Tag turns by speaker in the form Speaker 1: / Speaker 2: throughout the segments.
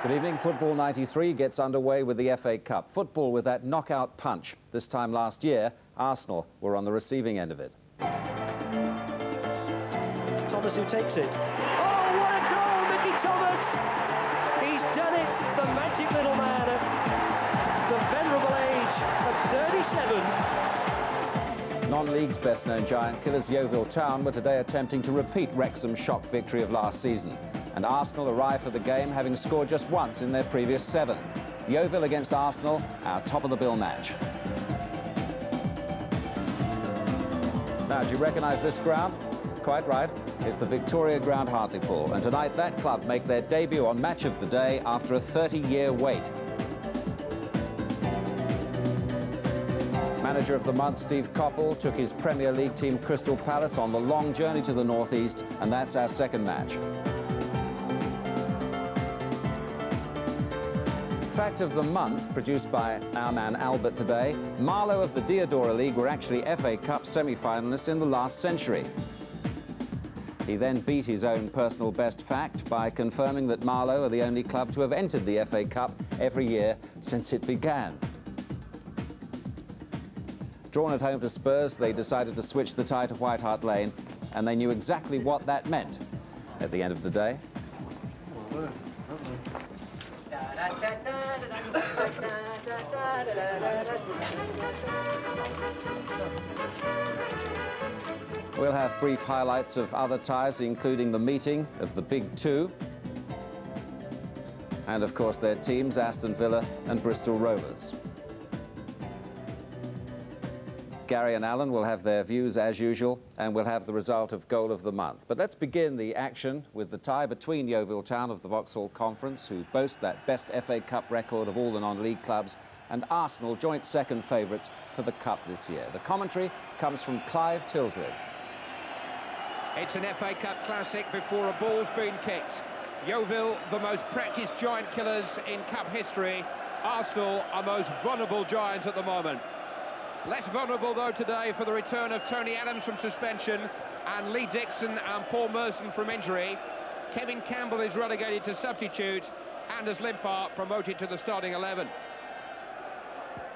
Speaker 1: Good evening. Football 93 gets underway with the FA Cup. Football with that knockout punch. This time last year, Arsenal were on the receiving end of it.
Speaker 2: It's Thomas who takes it. Oh, what a goal, Mickey Thomas! He's done it, the magic little man at the venerable age of 37.
Speaker 1: Non-league's best-known giant killers Yeovil Town were today attempting to repeat Wrexham's shock victory of last season. And Arsenal arrived for the game having scored just once in their previous 7. Yeovil against Arsenal, our top-of-the-bill match. Now, do you recognise this ground? Quite right. It's the Victoria Ground, Hartlepool. And tonight, that club make their debut on Match of the Day after a 30-year wait. Manager of the month, Steve Coppell, took his Premier League team Crystal Palace on the long journey to the northeast, and that's our second match. Fact of the month, produced by our man Albert today, Marlow of the Diodora League were actually FA Cup semi-finalists in the last century. He then beat his own personal best fact by confirming that Marlow are the only club to have entered the FA Cup every year since it began. Drawn at home to Spurs, they decided to switch the tie to White Hart Lane, and they knew exactly what that meant at the end of the day. We'll have brief highlights of other ties, including the meeting of the Big Two, and of course their teams, Aston Villa and Bristol Rovers. Gary and Alan will have their views as usual, and we'll have the result of Goal of the Month. But let's begin the action with the tie between Yeovil Town of the Vauxhall Conference, who boast that best FA Cup record of all the non-league clubs, and Arsenal, joint second favourites for the Cup this year. The commentary comes from Clive Tilsley.
Speaker 3: It's an FA Cup classic before a ball's been kicked. Yeovil, the most practised giant killers in Cup history. Arsenal, our most vulnerable giant at the moment. Less vulnerable, though, today for the return of Tony Adams from suspension and Lee Dixon and Paul Merson from injury. Kevin Campbell is relegated to substitute, Anders Limpar promoted to the starting 11.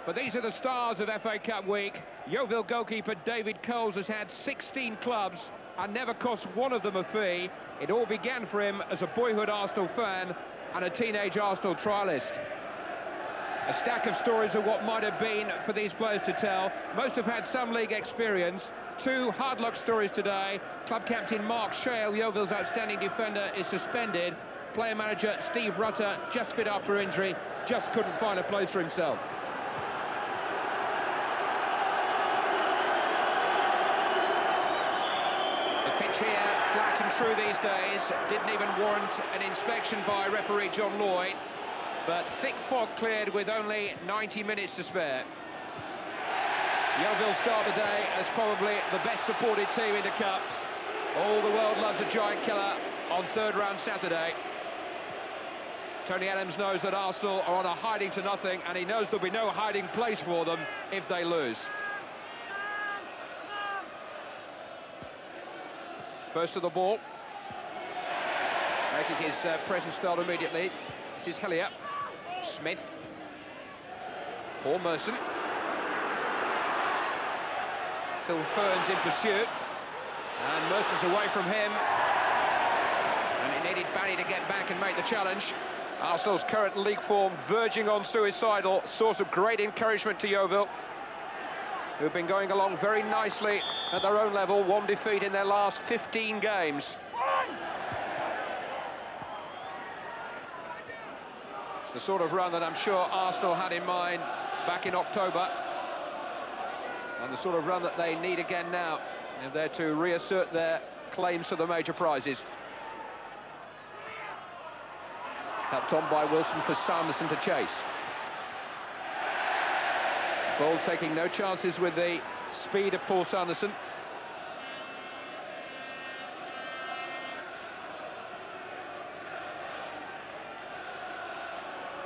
Speaker 3: But these are the stars of FA Cup week. Yeovil goalkeeper David Coles has had 16 clubs and never cost one of them a fee. It all began for him as a boyhood Arsenal fan and a teenage Arsenal trialist. A stack of stories of what might have been for these players to tell. Most have had some league experience. 2 hard luck stories today. Club captain Mark Shale, Yeovil's outstanding defender, is suspended. Player manager Steve Rutter, just fit after injury, just couldn't find a place for himself. The pitch here, flat and true these days, didn't even warrant an inspection by referee John Lloyd. But thick fog cleared with only 90 minutes to spare. Yeovil start the day as probably the best supported team in the Cup. All the world loves a giant killer on third round Saturday. Tony Adams knows that Arsenal are on a hiding to nothing, and he knows there'll be no hiding place for them if they lose. First to the ball. Making his presence felt immediately. This is Hellier. Smith, Paul Merson, Phil Fearns in pursuit, and Merson's away from him, and it needed Barry to get back and make the challenge. Arsenal's current league form verging on suicidal, source of great encouragement to Yeovil, who've been going along very nicely at their own level, 1 defeat in their last 15 games. The sort of run that I'm sure Arsenal had in mind back in October, and the sort of run that they need again now if they're to reassert their claims to the major prizes. Helped on by Wilson for Sanderson to chase. Ball taking no chances with the speed of Paul Sanderson.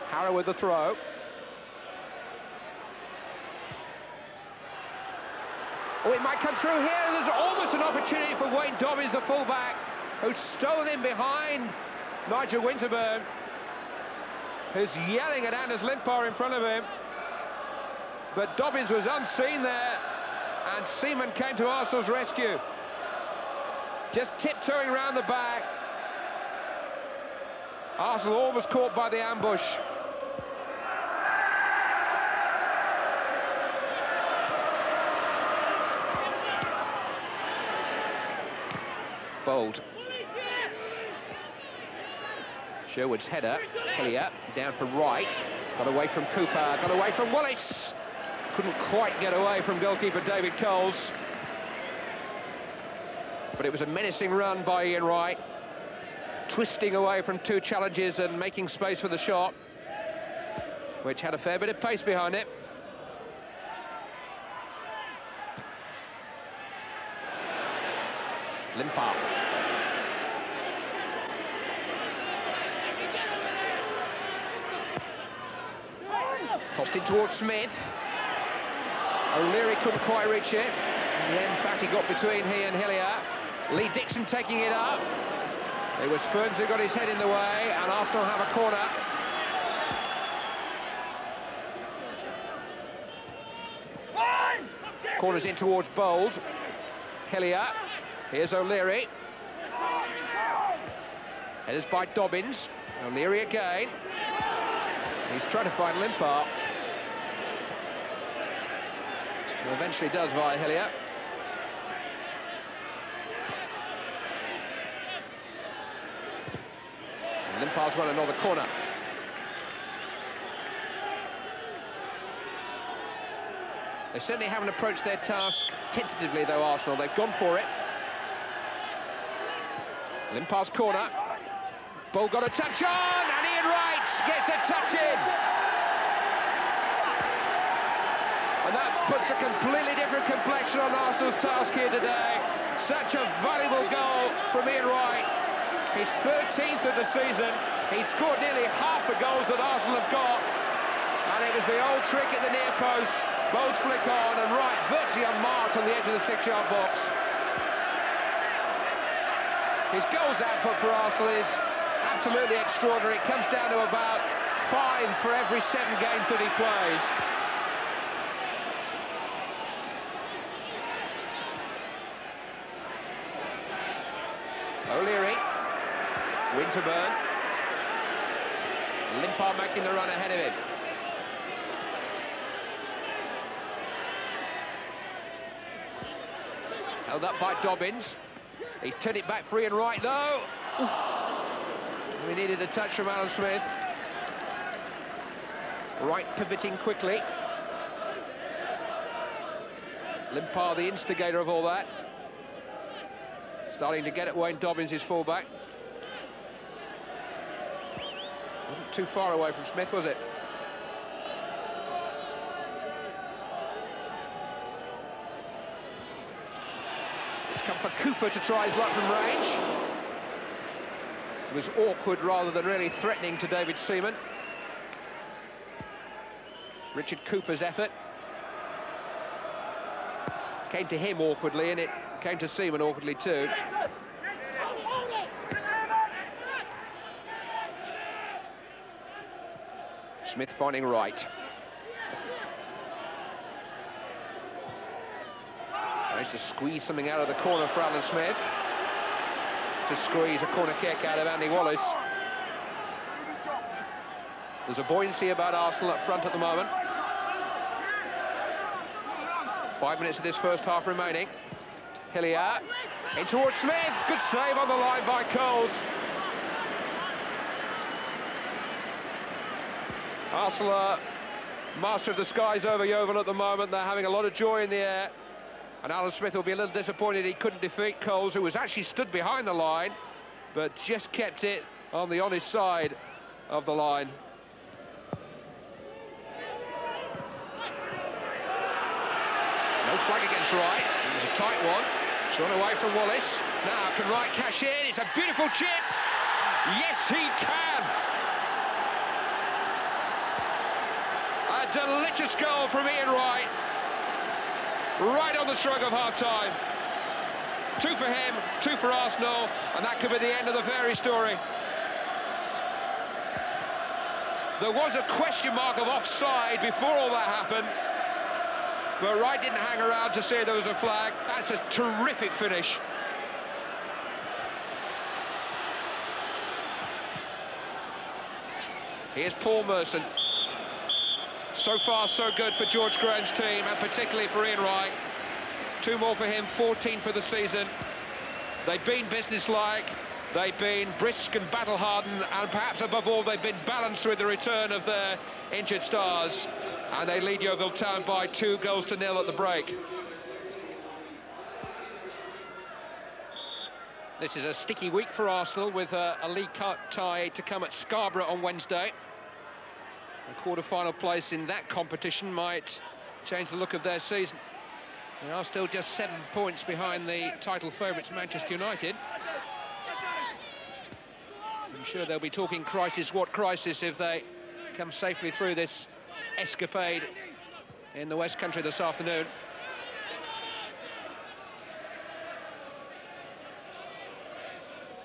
Speaker 3: Harrow with the throw. Oh, it might come through here. There's almost an opportunity for Wayne Dobbins, the fullback, who's stolen in behind Nigel Winterburn. who's yelling at Anders Limpar in front of him. But Dobbins was unseen there, and Seaman came to Arsenal's rescue. Just tiptoeing round the back. Arsenal almost caught by the ambush. Bold. Sherwood's header. Hillier down for Wright. Got away from Cooper. Got away from Wallace. Couldn't quite get away from goalkeeper David Coles. But it was a menacing run by Ian Wright, twisting away from two challenges and making space for the shot, which had a fair bit of pace behind it. Limpar. Tossed in towards Smith. O'Leary couldn't quite reach it. In the end, Batty got between he and Hillier. Lee Dixon taking it up. It was Ferns who got his head in the way, and Arsenal have a corner. Corners in towards Bold. Hillier. Here's O'Leary. Headers by Dobbins. O'Leary again. He's trying to find Limpar. He eventually does via Hillier. And Limpar's won another corner. They certainly haven't approached their task tentatively, though, Arsenal. They've gone for it. Limpar's corner. Ball got a touch on, and Ian Wright gets a touch in. And that puts a completely different complexion on Arsenal's task here today. Such a valuable goal from Ian Wright. His 13th of the season. He scored nearly half the goals that Arsenal have got. And it was the old trick at the near post. Both flick on, and Wright virtually unmarked on the edge of the 6-yard box. His goals output for Arsenal is absolutely extraordinary. It comes down to about 5 for every 7 games that he plays. O'Leary, Winterburn, Limpar making the run ahead of him. Held up by Dobbins. He's turned it back for Ian Wright, though. We needed a touch from Alan Smith. Wright pivoting quickly. Limpar, the instigator of all that. Starting to get at Wayne Dobbins, his fullback. Wasn't too far away from Smith, was it? It's come for Cooper to try his luck from range. It was awkward rather than really threatening to David Seaman. Richard Cooper's effort came to him awkwardly, and it came to Seaman awkwardly too. Smith finding Wright. Managed to squeeze something out of the corner for Alan Smith. To squeeze a corner kick out of Andy Wallace. There's a buoyancy about Arsenal up front at the moment. 5 minutes of this first half remaining. Hillier in towards Smith. Good save on the line by Coles. Arsenal are master of the skies over Yeovil at the moment. They're having a lot of joy in the air. And Alan Smith will be a little disappointed he couldn't defeat Coles, who was actually stood behind the line, but just kept it on the honest side of the line. No flag against Wright. It was a tight one. It's run away from Wallace. Now, can Wright cash in? It's a beautiful chip. Yes, he can. A delicious goal from Ian Wright. Right on the stroke of half-time. 2 for him, 2 for Arsenal, and that could be the end of the fairy story. There was a question mark of offside before all that happened, but Wright didn't hang around to see there was a flag. That's a terrific finish. Here's Paul Merson. So far, so good for George Graham's team, and particularly for Ian Wright. 2 more for him, 14 for the season. They've been businesslike, they've been brisk and battle-hardened, and perhaps above all, they've been balanced with the return of their injured stars. And they lead Yeovil Town by 2-0 at the break. This is a sticky week for Arsenal, with a League Cup tie to come at Scarborough on Wednesday. A quarter-final place in that competition might change the look of their season. They are still just 7 points behind the title favourites, Manchester United. I'm sure they'll be talking crisis, what crisis, if they come safely through this escapade in the West Country this afternoon.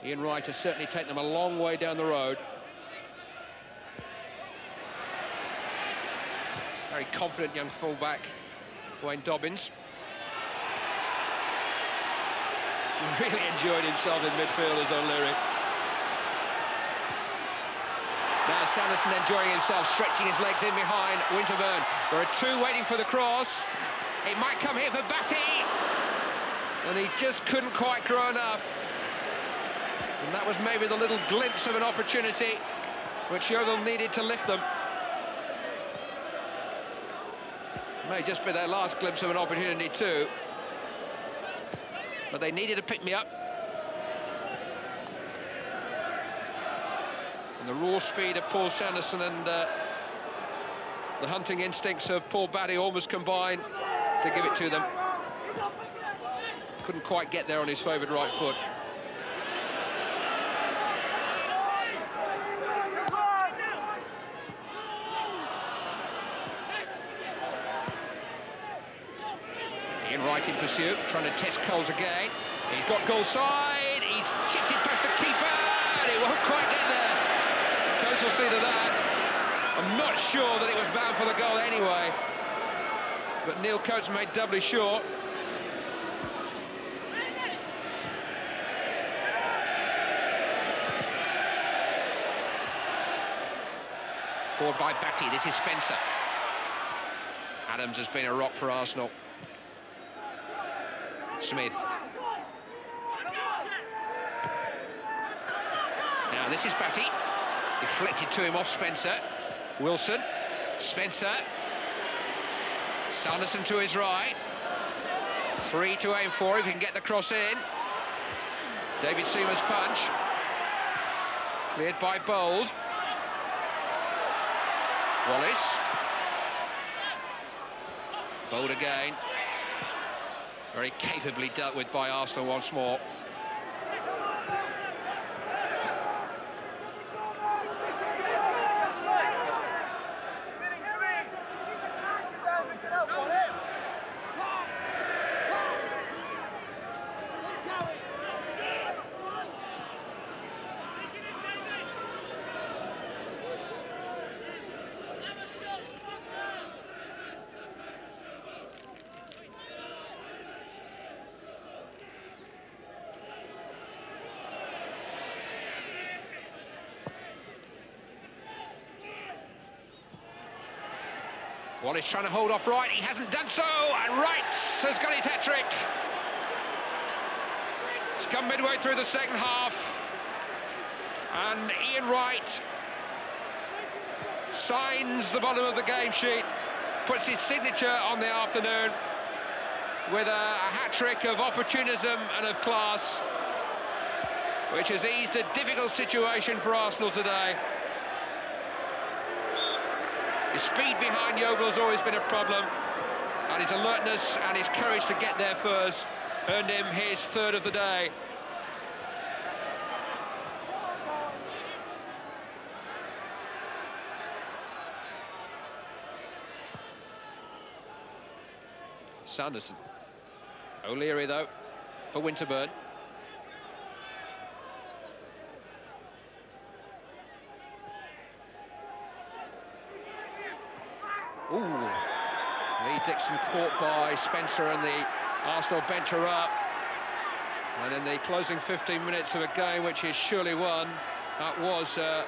Speaker 3: Ian Wright has certainly taken them a long way down the road. Very confident young fullback, Wayne Dobbins. Really enjoyed himself in midfield as O'Leary. Now Sanderson enjoying himself, stretching his legs in behind Winterburn. There are 2 waiting for the cross. It might come here for Batty. And he just couldn't quite grow enough. And that was maybe the little glimpse of an opportunity which Yeovil needed to lift them. May just be their last glimpse of an opportunity too. But they needed a pick-me-up. And the raw speed of Paul Sanderson and the hunting instincts of Paul Batty almost combined to give it to them. Couldn't quite get there on his favoured right foot. Ian Wright in pursuit, trying to test Coles again. He's got goal side, he's chipped it past the keeper, and it won't quite get there. Coles will see to that. I'm not sure that it was bound for the goal anyway, but Neil Coates made doubly sure. Forward by Batty, this is Spencer. Adams has been a rock for Arsenal. Smith. Now this is Batty. Deflected to him off Spencer. Wilson. Spencer. Sanderson to his right. 3 to aim for if he can get the cross in. David Seamer's punch. Cleared by Bold. Wallace. Bold again. Very capably dealt with by Arsenal once more. Wallace trying to hold off Wright, he hasn't done so, and Wright has got his hat-trick. It's come midway through the second half, and Ian Wright signs the bottom of the game sheet, puts his signature on the afternoon with a hat-trick of opportunism and of class, which has eased a difficult situation for Arsenal today. His speed behind Yeovil has always been a problem, and his alertness and his courage to get there first earned him his 3rd of the day. Sanderson. O'Leary, though, for Winterburn. Ooh. Lee Dixon caught by Spencer, and the Arsenal bench are up. And in the closing 15 minutes of a game which is surely won, that was a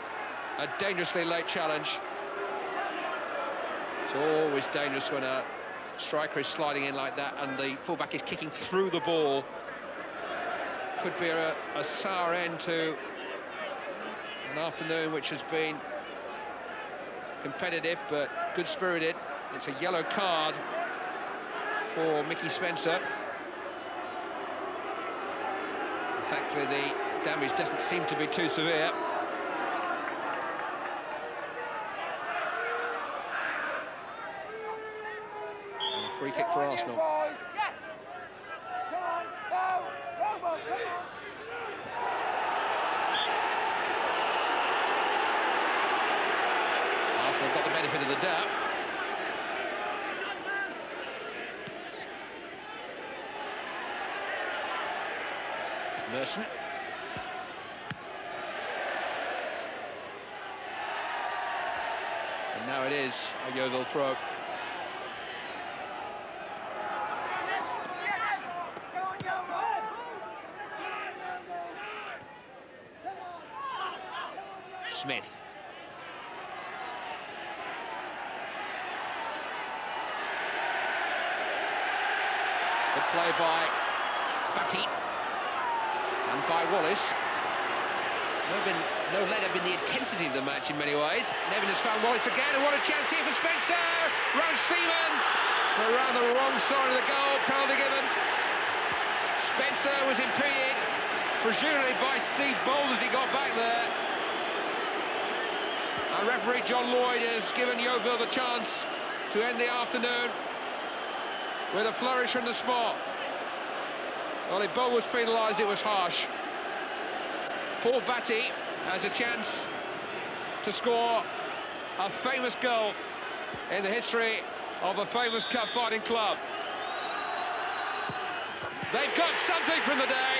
Speaker 3: dangerously late challenge. It's always dangerous when a striker is sliding in like that and the fullback is kicking through the ball. Could be a sour end to an afternoon which has been competitive but good-spirited. It's a yellow card for Mickey Spencer. Thankfully, the damage doesn't seem to be too severe. And a free kick for Arsenal. Arsenal got the benefit of the doubt. Merson. And now it is a Yeovil throw. Smith. Good play by Batty. And by Wallace. No let up in the intensity of the match in many ways. Nevin has found Wallace again, and what a chance here for Spencer! Round Seaman! Around the wrong side of the goal, penalty given. Spencer was impeded, presumably by Steve Bold as he got back there. And referee John Lloyd has given Yeovil the chance to end the afternoon with a flourish from the spot. Well, if Bold was penalised, it was harsh. Paul Batty has a chance to score a famous goal in the history of a famous cup fighting club. They've got something from the day.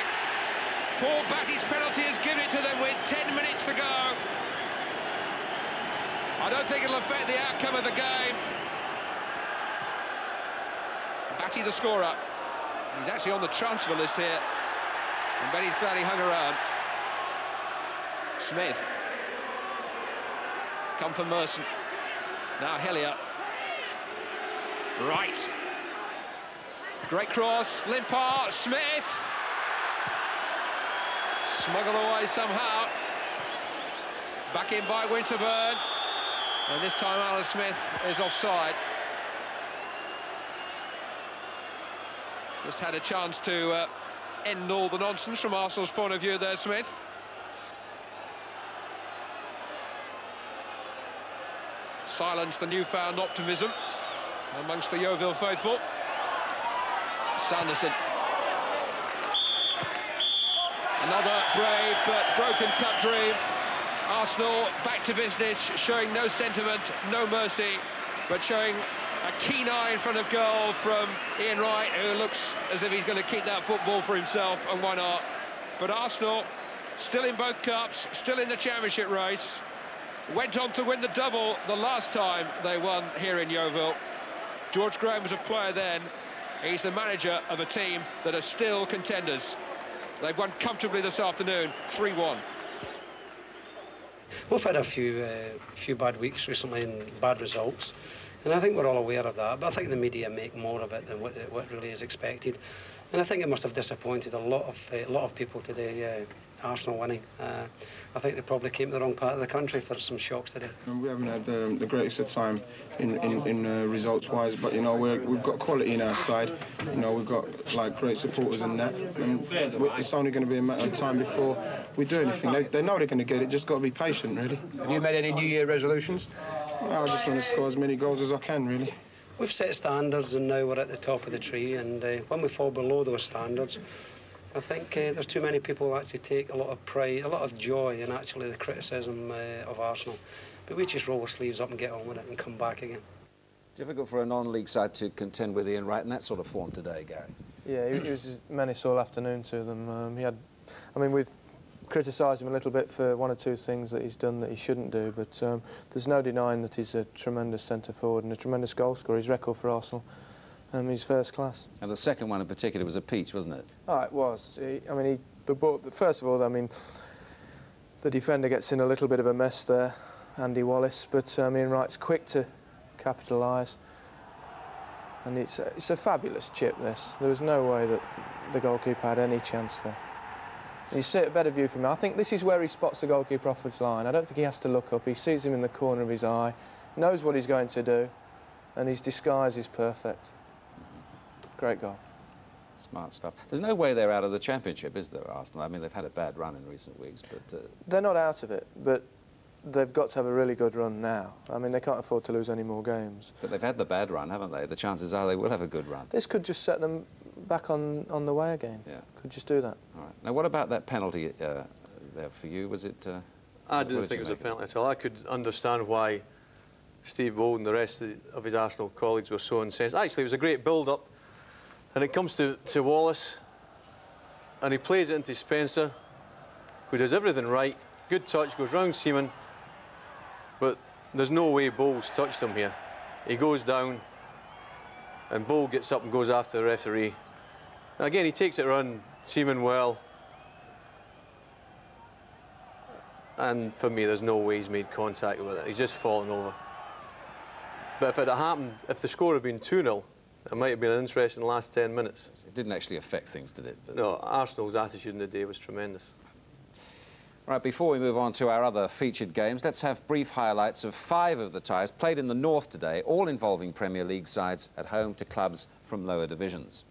Speaker 3: Paul Batty's penalty has given it to them with 10 minutes to go. I don't think it'll affect the outcome of the game. Batty the scorer. He's actually on the transfer list here. I bet he's glad he hung around. Smith. It's come for Merson. Now Hillier. Right. Great cross. Limpar. Smith. Smuggled away somehow. Back in by Winterburn. And this time Alan Smith is offside. Just had a chance to end all the nonsense from Arsenal's point of view there, Smith. Silenced the newfound optimism amongst the Yeovil faithful. Sanderson. Another brave but broken cup dream. Arsenal back to business, showing no sentiment, no mercy, but showing a keen eye in front of goal from Ian Wright, who looks as if he's going to keep that football for himself, and why not? But Arsenal, still in both cups, still in the championship race, went on to win the double the last time they won here in Yeovil. George Graham was a player then. He's the manager of a team that are still contenders. They've won comfortably this afternoon, 3-1.
Speaker 4: We've had a few bad weeks recently and bad results. And I think we're all aware of that, but I think the media make more of it than what really is expected. And I think it must have disappointed a lot of people today, Arsenal winning. I think they probably came to the wrong part of the country for some shocks today.
Speaker 5: And we haven't had the greatest of time in results-wise, but, you know, we've got quality in our side. You know, we've got, like, great supporters in that. And it's only going to be a matter of time before we do anything. They know they're going to get it, just got to be patient, really.
Speaker 3: Have you made any New Year resolutions?
Speaker 5: Well, I just want to score as many goals as I can, really.
Speaker 4: We've set standards and now we're at the top of the tree, and when we fall below those standards, I think there's too many people who actually take a lot of pride, a lot of joy in actually the criticism of Arsenal. But we just roll our sleeves up and get on with it and come back again.
Speaker 1: Difficult for a non-league side to contend with Ian Wright in that sort of form today, Gary.
Speaker 6: Yeah, it was just menace all afternoon to them. He had, I mean, with criticise him a little bit for one or two things that he's done that he shouldn't do, but there's no denying that he's a tremendous centre-forward and a tremendous goal scorer. His record for Arsenal, he's first class.
Speaker 1: And the second one in particular was a peach, wasn't it?
Speaker 6: Oh, it was. The ball, first of all, I mean, the defender gets in a little bit of a mess there, Andy Wallace, but Ian Wright's quick to capitalise. And it's a fabulous chip, this. There was no way that the goalkeeper had any chance there. And you see a better view from him. I think this is where he spots the goalkeeper off his line. I don't think he has to look up. He sees him in the corner of his eye, knows what he's going to do, and his disguise is perfect. Great goal.
Speaker 1: Smart stuff. There's no way they're out of the Championship, is there, Arsenal? I mean, they've had a bad run in recent weeks, but...
Speaker 6: They're not out of it, but they've got to have a really good run now. I mean, they can't afford to lose any more games.
Speaker 1: But they've had the bad run, haven't they? The chances are they will have a good run.
Speaker 6: This could just set them back on the way again.
Speaker 1: Yeah.
Speaker 6: Could just do that.
Speaker 1: All right. Now, what about that penalty there for you? Was it...
Speaker 7: I didn't think it was a penalty at all. I could understand why Steve Bold and the rest of his Arsenal colleagues were so incensed. Actually, it was a great build-up. And it comes to Wallace, and he plays it into Spencer, who does everything right. Good touch, goes round Seaman, but there's no way Bowles touched him here. He goes down, and Bowles gets up and goes after the referee. And again, he takes it around Seaman well. And for me, there's no way he's made contact with it. He's just fallen over. But if it had happened, if the score had been 2-0, it might have been an interesting last 10 minutes.
Speaker 1: It didn't actually affect things, did it? But
Speaker 7: no, Arsenal's attitude in the day was tremendous.
Speaker 1: Right, before we move on to our other featured games, let's have brief highlights of 5 of the ties played in the North today, all involving Premier League sides at home to clubs from lower divisions.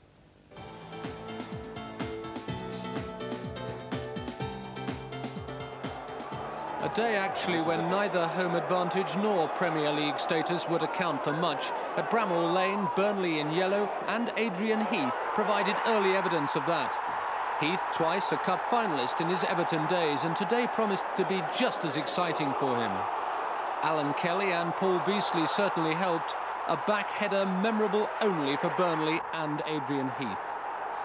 Speaker 8: A day actually when neither home advantage nor Premier League status would account for much. At Bramall Lane, Burnley in yellow and Adrian Heath provided early evidence of that. Heath, twice a cup finalist in his Everton days, and today promised to be just as exciting for him. Alan Kelly and Paul Beasley certainly helped. A back header memorable only for Burnley and Adrian Heath.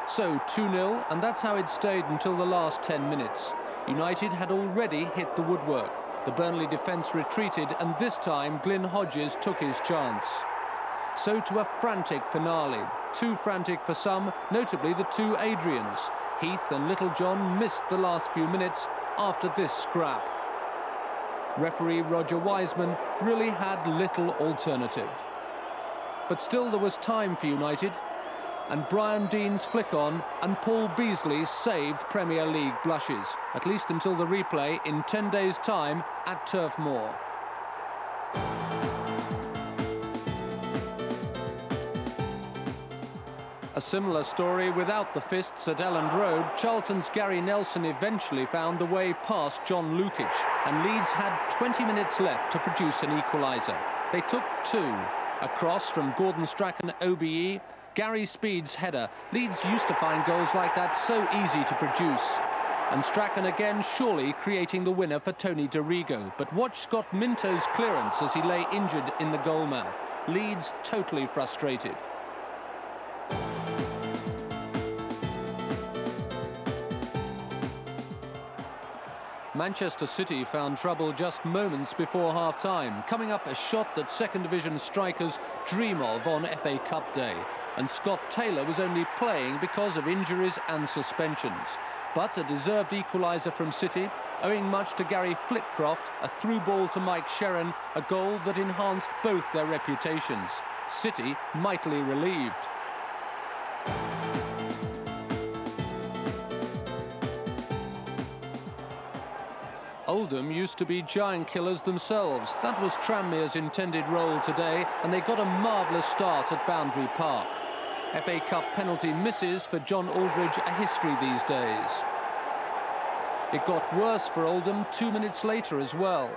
Speaker 8: So 2-0, and that's how it stayed until the last 10 minutes. United had already hit the woodwork. The Burnley defence retreated, and this time Glyn Hodges took his chance. So to a frantic finale. Too frantic for some, notably the 2 Adrians. Heath and Littlejohn missed the last few minutes after this scrap. Referee Roger Wiseman really had little alternative. But still there was time for United, and Brian Dean's flick on and Paul Beasley saved Premier League blushes, at least until the replay in 10 days' time at Turf Moor. A similar story without the fists at Elland Road. Charlton's Gary Nelson eventually found the way past John Lukic, and Leeds had 20 minutes left to produce an equaliser. They took 2. A cross from Gordon Strachan OBE, Gary Speed's header. Leeds used to find goals like that so easy to produce. And Strachan again surely creating the winner for Tony DeRigo. But watch Scott Minto's clearance as he lay injured in the goal mouth. Leeds totally frustrated. Manchester City found trouble just moments before half-time, coming up a shot that second division strikers dream of on FA Cup day. And Scott Taylor was only playing because of injuries and suspensions. But a deserved equaliser from City, owing much to Gary Flitcroft, a through ball to Mike Sherrin, a goal that enhanced both their reputations. City mightily relieved. Oldham used to be giant killers themselves. That was Tranmere's intended role today, and they got a marvellous start at Boundary Park. FA Cup penalty misses for John Aldridge a history these days. It got worse for Oldham 2 minutes later as well.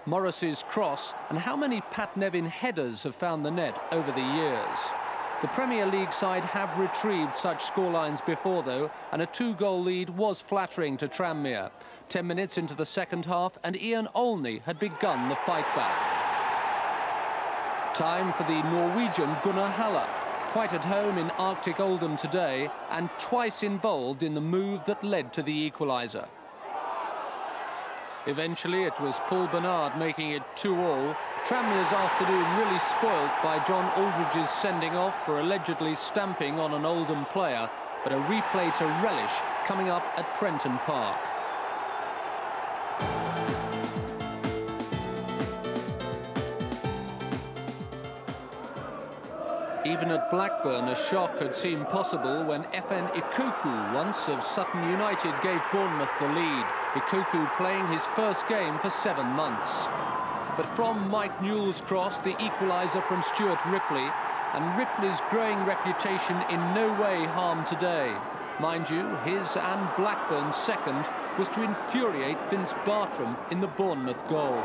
Speaker 8: Morris's cross, and how many Pat Nevin headers have found the net over the years. The Premier League side have retrieved such scorelines before, though, and a 2-goal lead was flattering to Tranmere. 10 minutes into the second half, and Ian Olney had begun the fight back. Time for the Norwegian Gunnar Halle, quite at home in Arctic Oldham today, and twice involved in the move that led to the equaliser. Eventually, it was Paul Bernard making it 2-all. Tranmere's afternoon really spoilt by John Aldridge's sending off for allegedly stamping on an Oldham player, but a replay to relish coming up at Prenton Park. Even at Blackburn, a shock had seemed possible when FN Ikoku, once of Sutton United, gave Bournemouth the lead. Ikoku playing his first game for 7 months. But from Mike Newell's cross, the equaliser from Stuart Ripley, and Ripley's growing reputation in no way harmed today. Mind you, his and Blackburn's second was to infuriate Vince Bartram in the Bournemouth goal.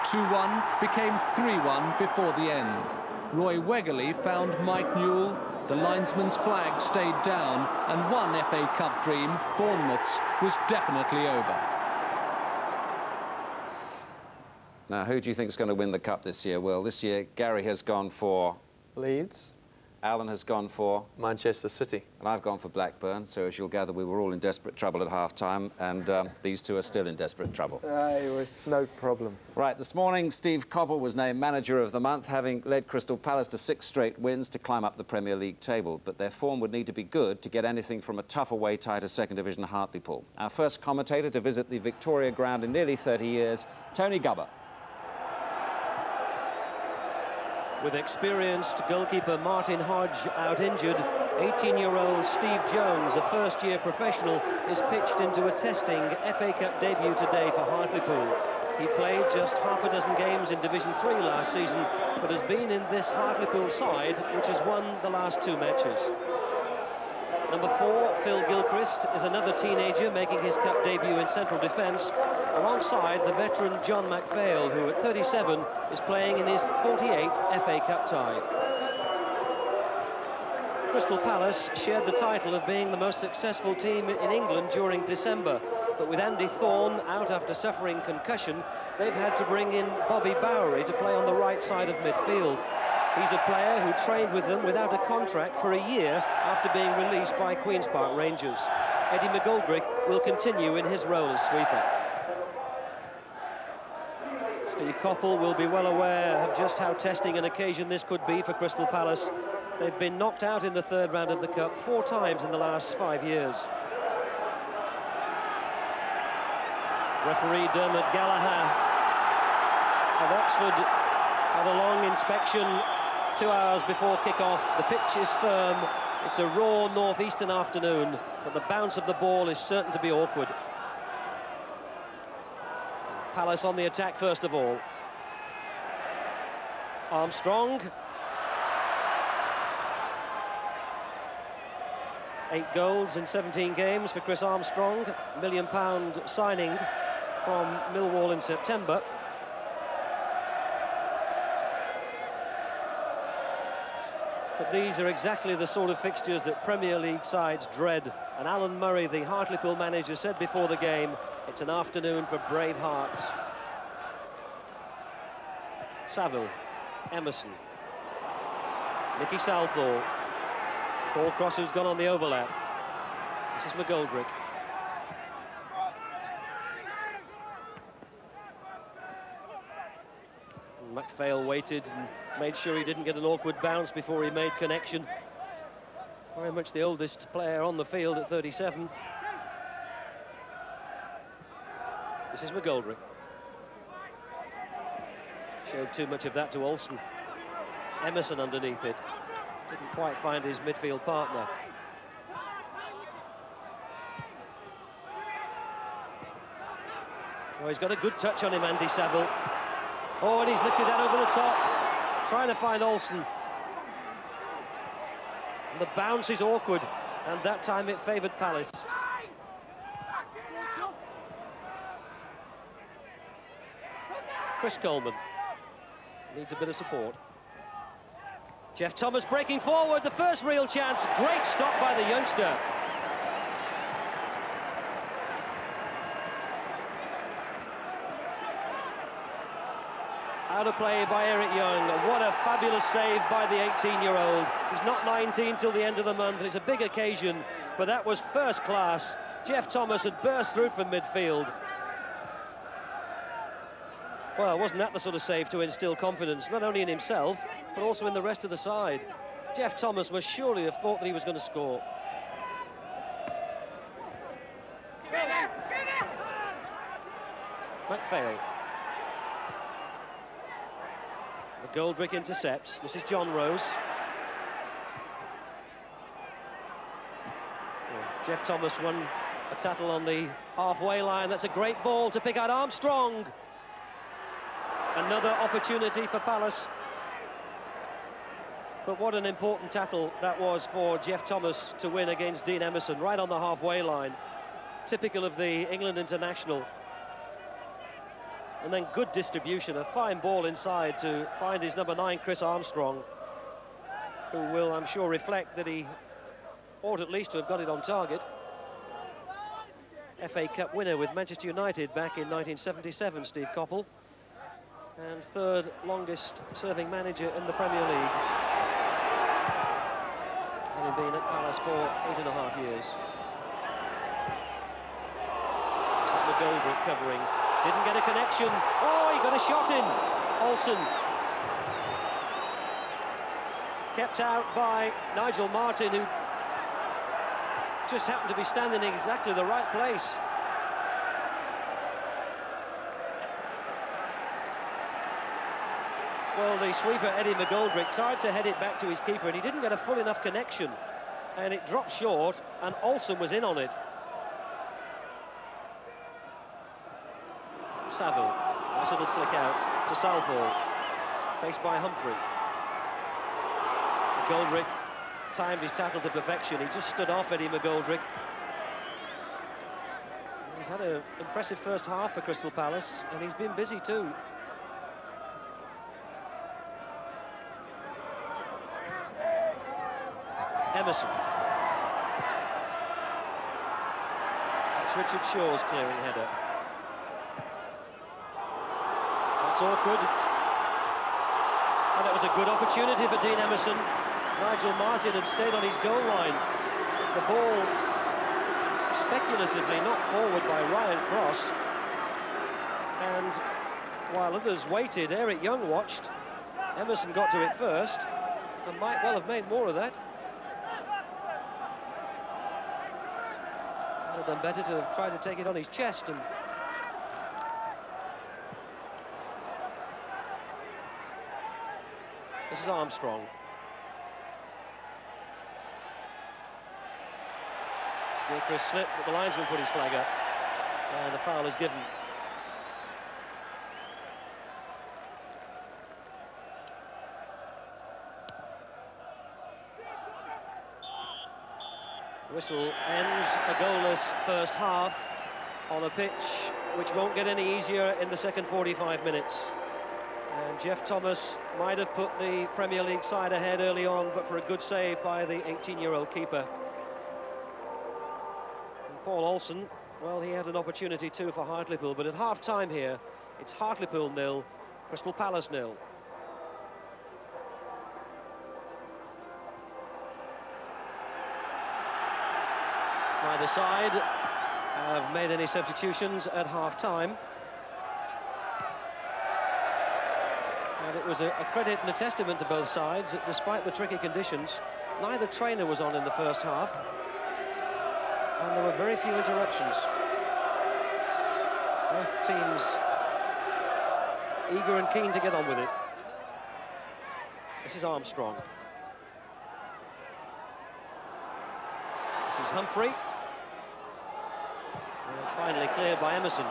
Speaker 8: 2-1 became 3-1 before the end. Roy Wegerle found Mike Newell, the linesman's flag stayed down, and one FA Cup dream, Bournemouth's, was definitely over.
Speaker 1: Now, who do you think is going to win the Cup this year? Well, this year, Gary has gone for
Speaker 6: Leeds.
Speaker 1: Alan has gone for
Speaker 7: Manchester City.
Speaker 1: And I've gone for Blackburn, so as you'll gather, we were all in desperate trouble at half-time, and these two are still in desperate trouble.
Speaker 6: No problem.
Speaker 1: Right, this morning, Steve Coppell was named Manager of the Month, having led Crystal Palace to 6 straight wins to climb up the Premier League table, but their form would need to be good to get anything from a tough away tie to Second Division Hartlepool. Our first commentator to visit the Victoria ground in nearly 30 years, Tony Gubber.
Speaker 2: With experienced goalkeeper Martin Hodge out injured, 18-year-old Steve Jones, a first-year professional, is pitched into a testing FA Cup debut today for Hartlepool. He played just half a dozen games in Division 3 last season, but has been in this Hartlepool side, which has won the last 2 matches. Number 4, Phil Gilchrist, is another teenager making his cup debut in central defence, alongside the veteran John McPhail, who at 37 is playing in his 48th FA Cup tie. Crystal Palace shared the title of being the most successful team in England during December, but with Andy Thorne out after suffering concussion, they've had to bring in Bobby Bowery to play on the right side of midfield. He's a player who trained with them without a contract for a year after being released by Queen's Park Rangers. Eddie McGoldrick will continue in his role as sweeper. Steve Coppell will be well aware of just how testing an occasion this could be for Crystal Palace. They've been knocked out in the 3rd round of the Cup 4 times in the last 5 years. Referee Dermot Gallagher of Oxford had a long inspection 2 hours before kick-off. The pitch is firm. It's a raw northeastern afternoon, but the bounce of the ball is certain to be awkward. Palace on the attack first of all. Armstrong. 8 goals in 17 games for Chris Armstrong. £1 million signing from Millwall in September. But these are exactly the sort of fixtures that Premier League sides dread. And Alan Murray, the Hartlepool manager, said before the game, it's an afternoon for brave hearts. Saville, Emerson, Nicky Southall, Paul Cross, who's gone on the overlap. This is McGoldrick. McPhail waited and made sure he didn't get an awkward bounce before he made connection. Very much the oldest player on the field at 37. This is McGoldrick. Showed too much of that to Olsen. Emerson underneath it. Didn't quite find his midfield partner. Oh, he's got a good touch on him, Andy Saville. Oh, and he's lifted that over the top, trying to find Olsen. And the bounce is awkward, and that time it favoured Palace. Chris Coleman needs a bit of support. Jeff Thomas breaking forward, the first real chance. Great stop by the youngster. Out of play by Eric Young. What a fabulous save by the 18-year-old. He's not 19 till the end of the month. It's a big occasion, but that was first class Jeff Thomas had burst through from midfield. Well, wasn't that the sort of save to instill confidence, not only in himself, but also in the rest of the side? Jeff Thomas must surely have thought that he was going to score. McPhail. McGoldrick intercepts. This is John Rose. Jeff Thomas won a tattle on the halfway line. That's a great ball to pick out Armstrong. Another opportunity for Palace. But what an important tackle that was for Jeff Thomas to win against Dean Emerson, right on the halfway line. Typical of the England international. And then good distribution, a fine ball inside to find his number 9, Chris Armstrong, who will, I'm sure, reflect that he ought at least to have got it on target. FA Cup winner with Manchester United back in 1977, Steve Coppell. And third longest serving manager in the Premier League. Having been at Palace for 8.5 years. This is McGoldrick covering. Didn't get a connection. Oh, he got a shot in. Olsen. Kept out by Nigel Martin, who just happened to be standing in exactly the right place. Well, the sweeper, Eddie McGoldrick, tried to head it back to his keeper, and he didn't get a full enough connection. And it dropped short, and Olsen was in on it. Saville, nice little flick out to Southall, faced by Humphrey. McGoldrick timed his tackle to perfection. He just stood off Eddie McGoldrick. He's had an impressive first half for Crystal Palace, and he's been busy too. Emerson. That's Richard Shaw's clearing header. That's awkward. And that was a good opportunity for Dean Emerson. Nigel Martin had stayed on his goal line. The ball speculatively knocked forward by Ryan Cross. And while others waited, Eric Young watched. Emerson got to it first and might well have made more of that. Would have done better to have tried to take it on his chest. And this is Armstrong. Gilchrist slipped, but the linesman put his flag up, and the foul is given. Whistle ends a goalless first half on a pitch which won't get any easier in the second 45 minutes. And Jeff Thomas might have put the Premier League side ahead early on, but for a good save by the 18-year-old keeper. And Paul Olsen, well, he had an opportunity too for Hartlepool, but at half-time here, it's Hartlepool 0, Crystal Palace 0. Neither side have made any substitutions at half-time. And it was a credit and a testament to both sides that despite the tricky conditions, neither trainer was on in the first half. And there were very few interruptions. Both teams eager and keen to get on with it. This is Armstrong. This is Humphrey. And finally cleared by Emerson.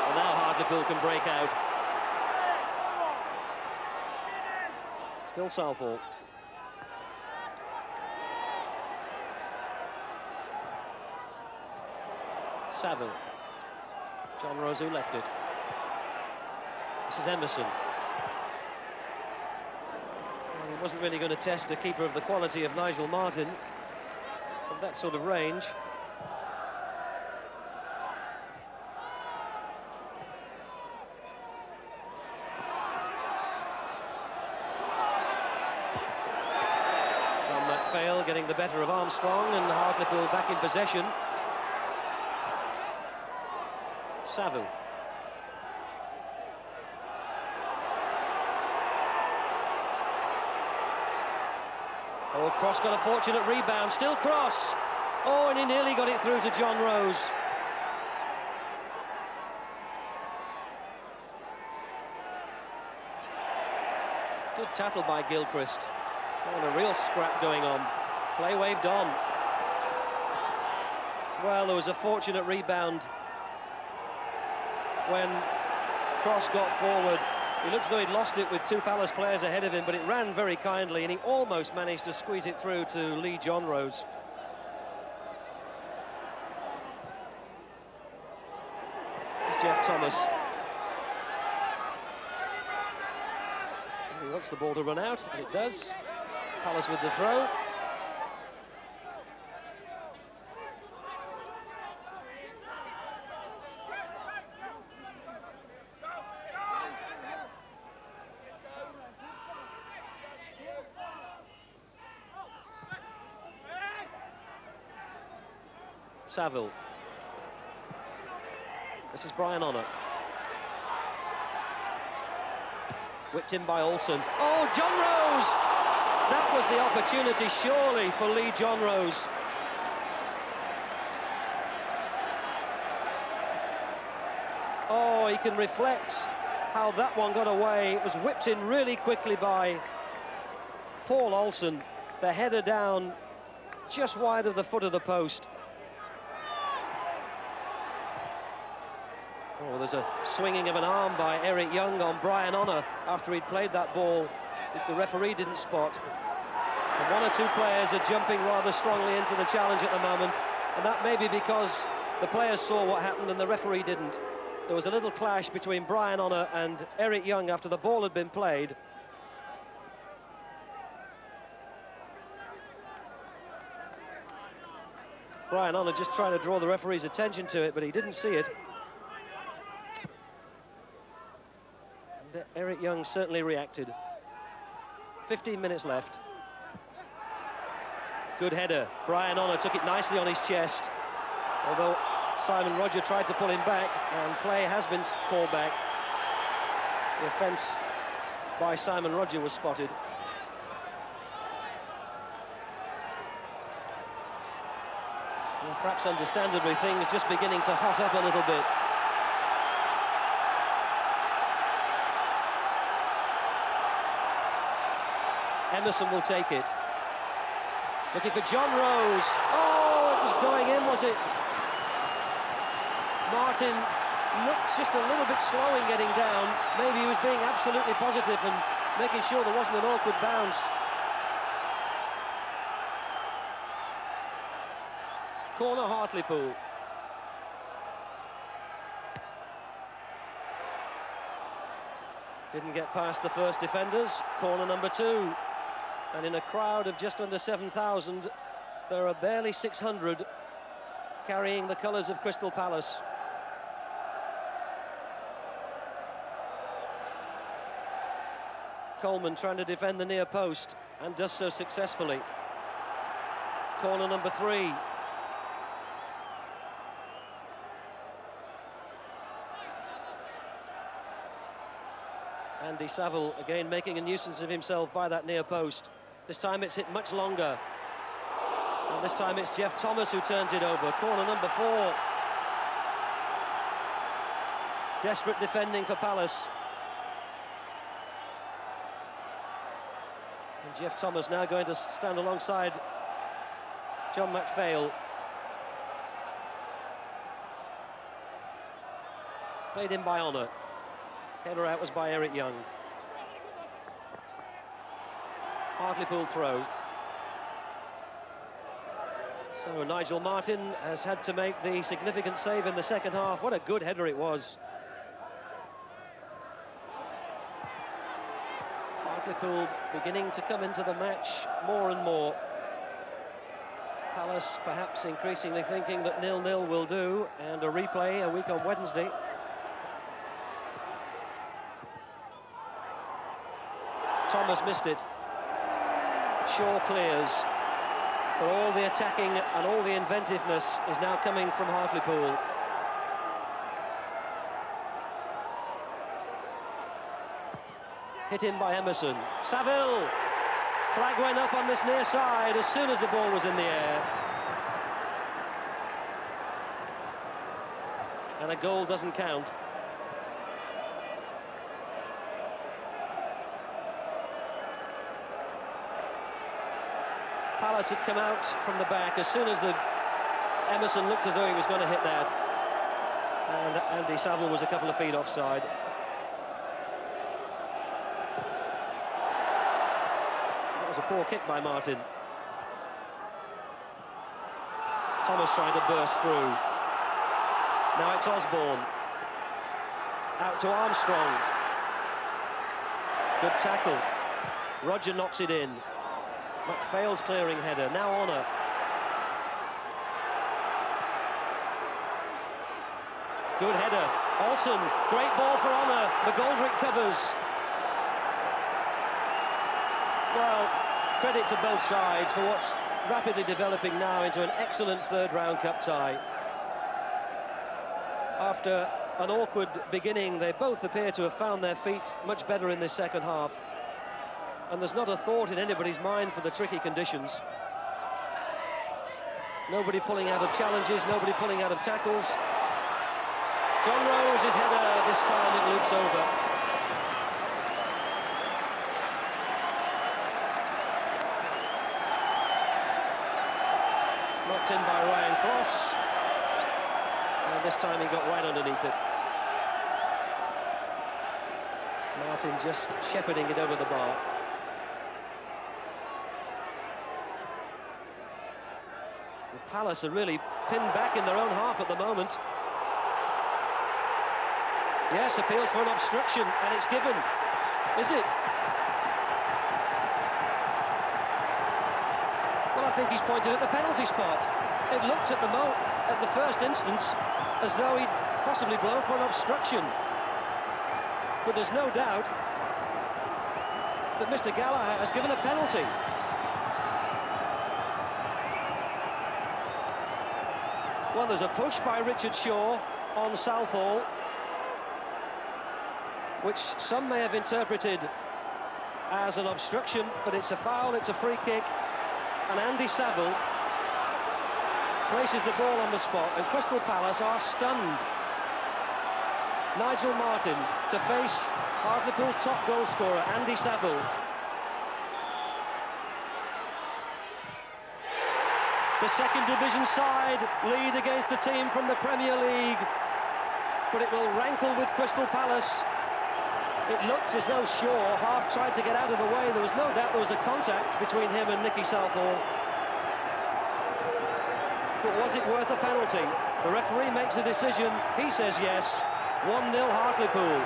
Speaker 2: Well, now Hartlepool can break out. Still Southall. Saville. John Rose who left it. This is Emerson. Well, he wasn't really going to test a keeper of the quality of Nigel Martin of that sort of range. getting the better of Armstrong, and Hartlepool back in possession. Saville. Oh, Cross got a fortunate rebound, still Cross. Oh, and he nearly got it through to John Rose. Good tattle by Gilchrist. Oh, a real scrap going on. Play waved on. Well, there was a fortunate rebound when Cross got forward. He looks as though he'd lost it with two Palace players ahead of him, but it ran very kindly, and he almost managed to squeeze it through to Lee John Rose. Here's Jeff Thomas. He wants the ball to run out, and it does. Palace with the throw. Saville. This is Brian Honour. Whipped in by Olsen. Oh, John Rose! That was the opportunity, surely, for Lee John Rose. Oh, he can reflect how that one got away. It was whipped in really quickly by Paul Olsen. The header down just wide of the foot of the post. Oh, there's a swinging of an arm by Eric Young on Brian Honour after he'd played that ball, which the referee didn't spot. And one or two players are jumping rather strongly into the challenge at the moment, and that may be because the players saw what happened and the referee didn't. There was a little clash between Brian Honour and Eric Young after the ball had been played. Brian Honour just trying to draw the referee's attention to it, but he didn't see it. Eric Young certainly reacted. 15 minutes left. Good header. Brian Honour took it nicely on his chest, although Simon Roger tried to pull him back, and play has been called back. The offence by Simon Roger was spotted. And perhaps understandably, things just beginning to hot up a little bit. Emerson will take it. Looking for John Rose. Oh, it was going in, was it? Martin looks just a little bit slow in getting down. Maybe he was being absolutely positive and making sure there wasn't an awkward bounce. Corner Hartlepool. Didn't get past the first defenders. Corner number 2. And in a crowd of just under 7,000, there are barely 600 carrying the colours of Crystal Palace. Coleman trying to defend the near post, and does so successfully. Corner number 3. Andy Saville again making a nuisance of himself by that near post. This time it's hit much longer. And this time it's Jeff Thomas who turns it over. Corner number 4. Desperate defending for Palace. And Jeff Thomas now going to stand alongside John McPhail. Played in by Honour. Header out was by Eric Young. Hartlepool throw. So Nigel Martin has had to make the significant save in the second half. What a good header it was. Hartlepool beginning to come into the match more and more. Palace perhaps increasingly thinking that 0-0 will do, and a replay a week on Wednesday. Thomas missed it. Shaw clears. But all the attacking and all the inventiveness is now coming from Hartlepool. Hit in by Emerson. Saville! Flag went up on this near side as soon as the ball was in the air. And a goal doesn't count. Palace had come out from the back as soon as Emerson looked as though he was going to hit that. And Andy Saville was a couple of feet offside. That was a poor kick by Martin. Thomas trying to burst through. Now it's Osborne. Out to Armstrong. Good tackle. Roger knocks it in. McPhail's clearing header. Now Honor. Good header. Olsen. Great ball for Honor. McGoldrick covers. Well, credit to both sides for what's rapidly developing now into an excellent third-round cup tie. After an awkward beginning, they both appear to have found their feet much better in this second half. And there's not a thought in anybody's mind for the tricky conditions. Nobody pulling out of challenges, nobody pulling out of tackles. John Rose's header, this time it loops over. Knocked in by Ryan Cross. And this time he got right underneath it. Martin just shepherding it over the bar. The Palace are really pinned back in their own half at the moment. Yes, appeals for an obstruction, and it's given. Is it? Well, I think he's pointed at the penalty spot. It looked at the first instance as though he'd possibly blown for an obstruction. But there's no doubt that Mr. Gallagher has given a penalty. Well, there's a push by Richard Shaw on Southall, which some may have interpreted as an obstruction, but it's a foul, it's a free kick, and Andy Saville places the ball on the spot, and Crystal Palace are stunned. Nigel Martin to face Hartlepool's top goal scorer, Andy Saville. The second division side lead against the team from the Premier League, but it will rankle with Crystal Palace. It looked as though Shaw half tried to get out of the way. There was no doubt there was a contact between him and Nicky Southall. But was it worth a penalty? The referee makes a decision. He says yes. 1-0 Hartlepool.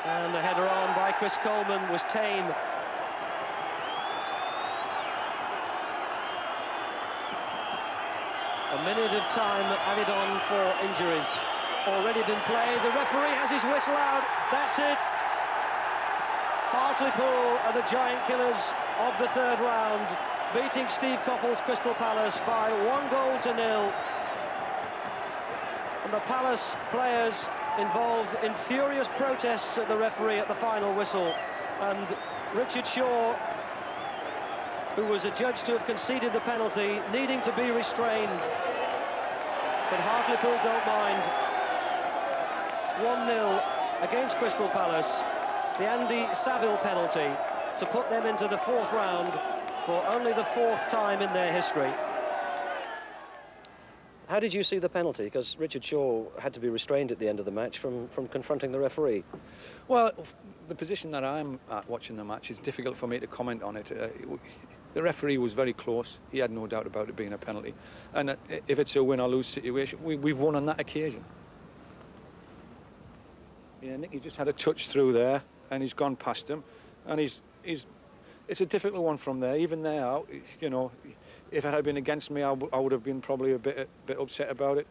Speaker 2: And the header on by Chris Coleman was tame. A minute of time added on for injuries. Already been played. The referee has his whistle out. That's it. Hartlepool are the giant killers of the third round, beating Steve Coppell's Crystal Palace by 1-0. And the Palace players involved in furious protests at the referee at the final whistle. And Richard Shaw, who was adjudged to have conceded the penalty, needing to be restrained. But Hartlepool don't mind. 1-0 against Crystal Palace. The Andy Saville penalty to put them into the fourth round for only the fourth time in their history. How did you see the penalty? Because Richard Shaw had to be restrained at the end of the match from confronting the referee.
Speaker 9: Well, the position that I'm at watching the match, is difficult for me to comment on it. The referee was very close. He had no doubt about it being a penalty. And if it's a win or lose situation, we've won on that occasion. Yeah, Nicky just had a touch through there, and he's gone past him, and it's a difficult one from there. Even there, you know, if it had been against me, I would have been probably a bit upset about it.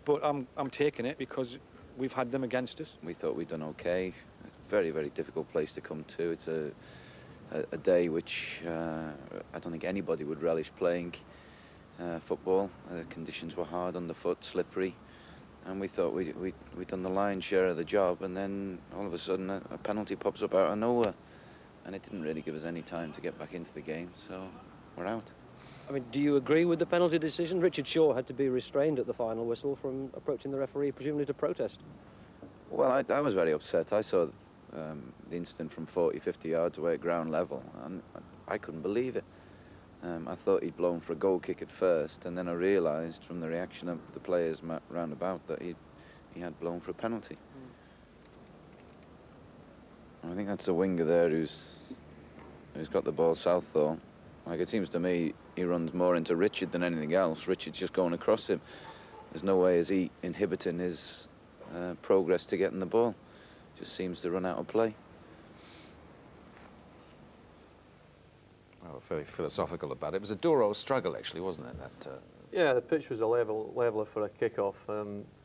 Speaker 9: But I'm taking it because we've had them against us.
Speaker 10: We thought we'd done okay. It's a very, very difficult place to come to. It's a day which I don't think anybody would relish playing football. The conditions were hard underfoot, slippery, and we thought we'd done the lion's share of the job, and then all of a sudden a penalty pops up out of nowhere, and it didn't really give us any time to get back into the game, so we're out.
Speaker 2: I mean, do you agree with the penalty decision? Richard Shaw had to be restrained at the final whistle from approaching the referee, presumably to protest.
Speaker 10: Well, I was very upset. I saw the incident from 40, 50 yards away at ground level, and I couldn't believe it. I thought he'd blown for a goal kick at first, and then I realised from the reaction of the players round about that he had blown for a penalty. I think that's the winger there who's got the ball south, though. Like, it seems to me he runs more into Richard than anything else. Richard's just going across him. There's no way is he inhibiting his progress to getting the ball. Just seems to run out of play.
Speaker 1: Well, very philosophical about it. It was a Douro struggle, actually, wasn't it? That,
Speaker 7: Yeah, the pitch was a leveler for a kick-off.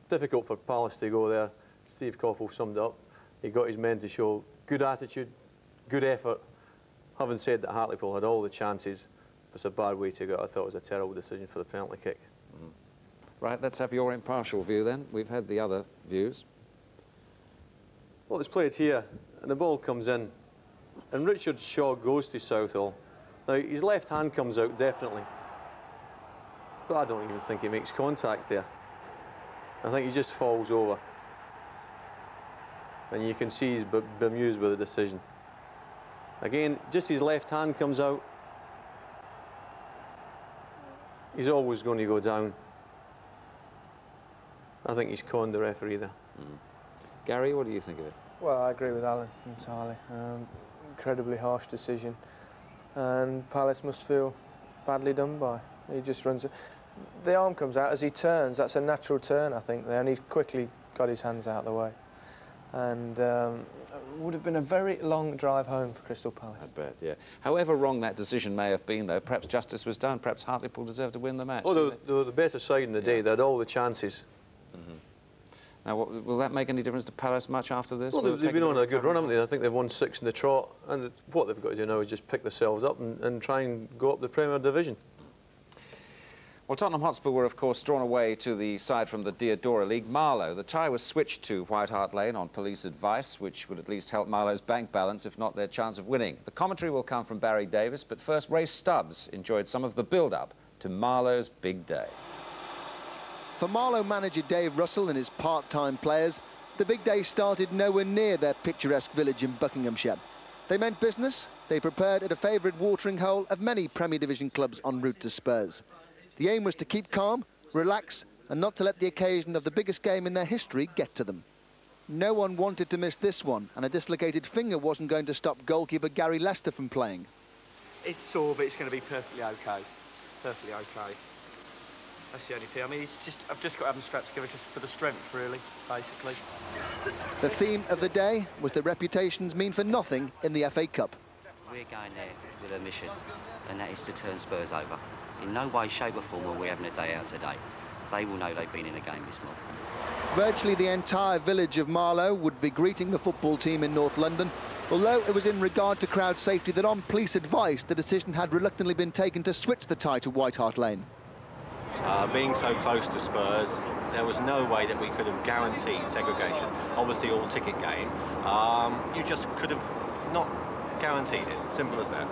Speaker 7: Difficult for Palace to go there. Steve Coppell summed it up. He got his men to show good attitude, good effort. Having said that, Hartlepool had all the chances. It's a bad way to go. I thought it was a terrible decision for the penalty kick.
Speaker 1: Right, let's have your impartial view then. We've had the other views.
Speaker 7: Well, it's played here, and the ball comes in, and Richard Shaw goes to Southall. Now, his left hand comes out, definitely. But I don't even think he makes contact there. I think he just falls over. And you can see he's bemused with the decision. Again, just his left hand comes out. He's always going to go down. I think he's conned the referee there.
Speaker 1: Gary, what do you think of it?
Speaker 6: Well, I agree with Alan entirely. Incredibly harsh decision. And Palace must feel badly done by. He just runs it. The arm comes out as he turns. That's a natural turn, I think, there, and he's quickly got his hands out of the way. And it would have been a very long drive home for Crystal Palace.
Speaker 1: I bet, yeah. However wrong that decision may have been, though, perhaps justice was done. Perhaps Hartlepool deserved to win the match.
Speaker 7: Oh, they were the better side in the day. They had all the chances.
Speaker 1: Now, will that make any difference to Palace much after this?
Speaker 7: Well, they've been on a good run, haven't they? I think they've won 6 in the trot, and what they've got to do now is just pick themselves up and try and go up the Premier Division.
Speaker 1: Well, Tottenham Hotspur were, of course, drawn away to the side from the Diodora League, Marlow. The tie was switched to White Hart Lane on police advice, which would at least help Marlow's bank balance, if not their chance of winning. The commentary will come from Barry Davis, but first, Ray Stubbs enjoyed some of the build-up to Marlow's big day.
Speaker 11: For Marlow manager Dave Russell and his part-time players, the big day started nowhere near their picturesque village in Buckinghamshire. They meant business. They prepared at a favourite watering hole of many Premier Division clubs en route to Spurs. The aim was to keep calm, relax, and not to let the occasion of the biggest game in their history get to them. No one wanted to miss this one, and a dislocated finger wasn't going to stop goalkeeper Gary Lester from playing.
Speaker 12: It's sore, but it's going to be perfectly okay. Perfectly okay. That's the only thing. I mean, it's just, I've just got to have them strapped together just for the strength, really, basically.
Speaker 11: The theme of the day was the reputations mean for nothing in the FA Cup.
Speaker 13: We're going there with a mission, and that is to turn Spurs over. In no way, shape or form are we having a day out today. They will know they've been in the game this morning.
Speaker 11: Virtually the entire village of Marlow would be greeting the football team in North London, although it was in regard to crowd safety that on police advice the decision had reluctantly been taken to switch the tie to White Hart Lane.
Speaker 14: Being so close to Spurs, there was no way that we could have guaranteed segregation. Obviously, all ticket game. You just could have not guaranteed it. Simple as that.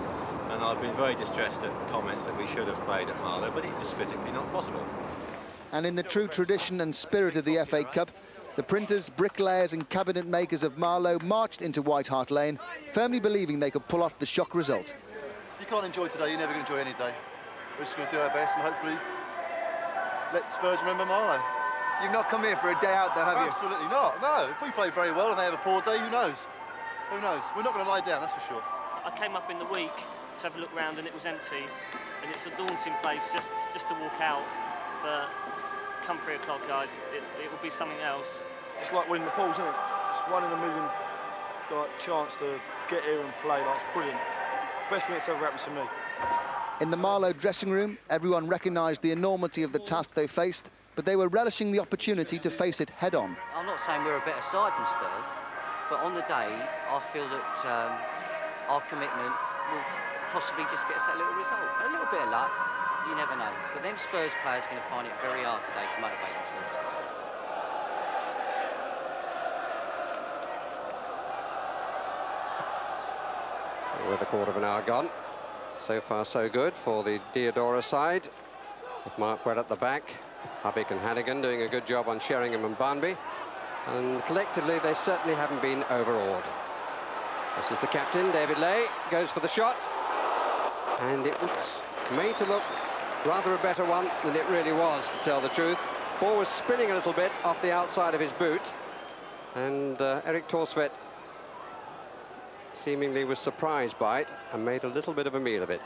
Speaker 14: And I've been very distressed at comments that we should have played at Marlow, but it was physically not possible.
Speaker 11: And in the true tradition and spirit of the FA Cup, the printers, bricklayers and cabinet makers of Marlow marched into White Hart Lane, firmly believing they could pull off the shock result.
Speaker 15: You can't enjoy today, you're never going to enjoy any day. We're just going to do our best and hopefully let Spurs remember Marlow.
Speaker 11: You've not come here for a day out, though, have you?
Speaker 15: Absolutely not, no. If we play very well and they have a poor day, who knows? Who knows? We're not going to lie down, that's for sure.
Speaker 16: I came up in the week to have a look round and it was empty, and it's a daunting place just to walk out, but come 3 o'clock, it will be something else.
Speaker 9: It's like winning the Pauls, isn't it? It's 1 in a million chance to get here and play. It's brilliant. Best thing that's ever happened to me.
Speaker 11: In the Marlow dressing room, everyone recognised the enormity of the task they faced, but they were relishing the opportunity to face it head-on.
Speaker 13: I'm not saying we're a better side than Spurs, but on the day, I feel that our commitment will possibly just get us that little result. A little bit of luck, you never know. But them Spurs players are going to find it very hard today to motivate themselves.
Speaker 17: With a quarter of an hour gone. So far, so good for the Diodora side. With Mark Webb at the back. Hubbick and Hannigan doing a good job on Sheringham and Barnby. And collectively, they certainly haven't been overawed. This is the captain, David Lay, goes for the shot. And it was made to look rather a better one than it really was, to tell the truth. Ball was spinning a little bit off the outside of his boot. And Erik Thorstvedt seemingly was surprised by it and made a little bit of a meal of it.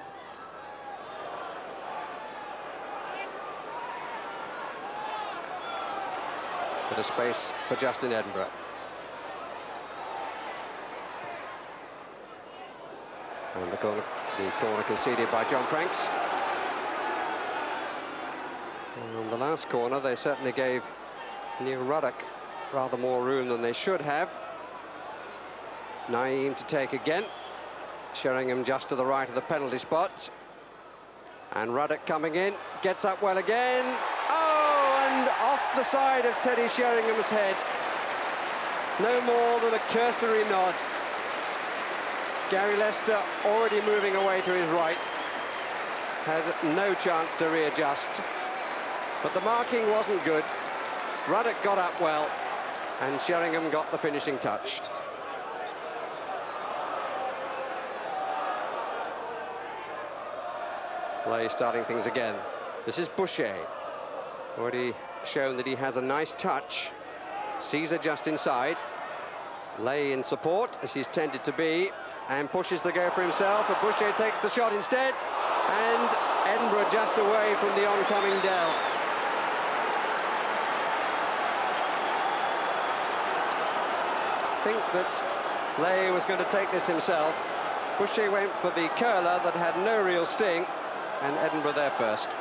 Speaker 17: Bit of space for Justin Edinburgh. And the corner conceded by John Franks. And on the last corner, they certainly gave Neil Ruddock rather more room than they should have. Naeem to take again. Sheringham just to the right of the penalty spot. And Ruddock coming in, gets up well again. Oh, and off the side of Teddy Sheringham's head. No more than a cursory nod. Gary Lester already moving away to his right. Had no chance to readjust. But the marking wasn't good. Ruddock got up well, and Sheringham got the finishing touch. Lay starting things again. This is Boucher. Already shown that he has a nice touch. Caesar just inside. Lay in support, as he's tended to be, and pushes the go for himself, but Boucher takes the shot instead, and Edinburgh just away from the oncoming Dell. I think that Lay was going to take this himself. Boucher went for the curler that had no real sting, and Edinburgh there first.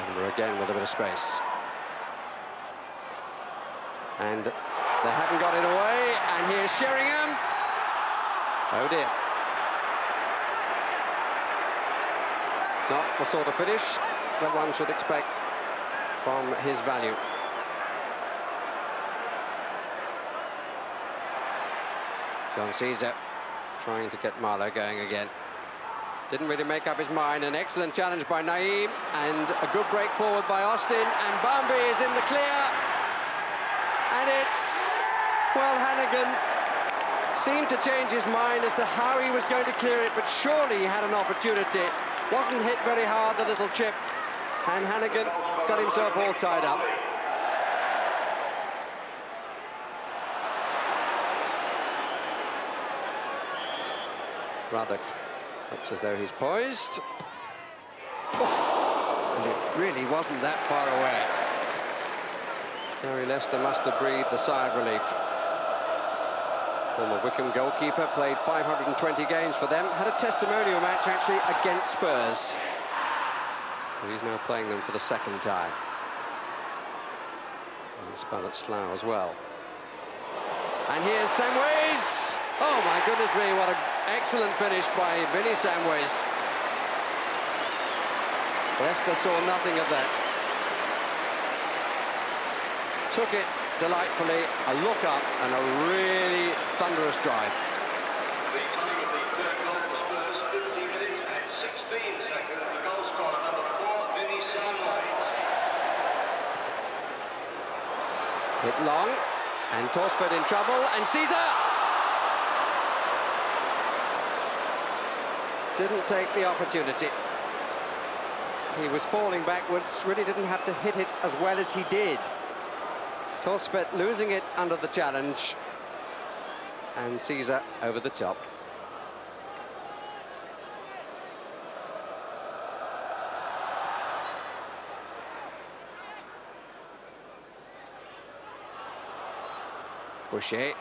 Speaker 17: Edinburgh again with a bit of space. And they haven't got it away, and here's Sheringham. Oh dear. Not the sort of finish that one should expect from his value. John Caesar trying to get Marlowe going again. Didn't really make up his mind. An excellent challenge by Naeem, and a good break forward by Austin, and Barnby is in the clear. And it's, well, Hannigan seemed to change his mind as to how he was going to clear it, but surely he had an opportunity. Wasn't hit very hard, the little chip, and Hannigan got himself all tied up. Ruddock looks as though he's poised. Oh, and it really wasn't that far away. Gary Lester must have breathed a sigh of relief. Former Wycombe goalkeeper, played 520 games for them, had a testimonial match actually against Spurs. So he's now playing them for the second time. And a spell at Slough as well. And here's Samways. Oh my goodness me, what an excellent finish by Vinnie Samways. Leicester saw nothing of that. Took it delightfully, a look up and a really thunderous drive.
Speaker 18: The time of the third goal for Spurs, 50 minutes and 16 seconds. The goal scorer, number 4, Vinnie Samways.
Speaker 17: Hit long, and Thorstvedt in trouble, and Caesar didn't take the opportunity. He was falling backwards, really didn't have to hit it as well as he did. Thorstvedt losing it under the challenge, and Caesar over the top. Boucher.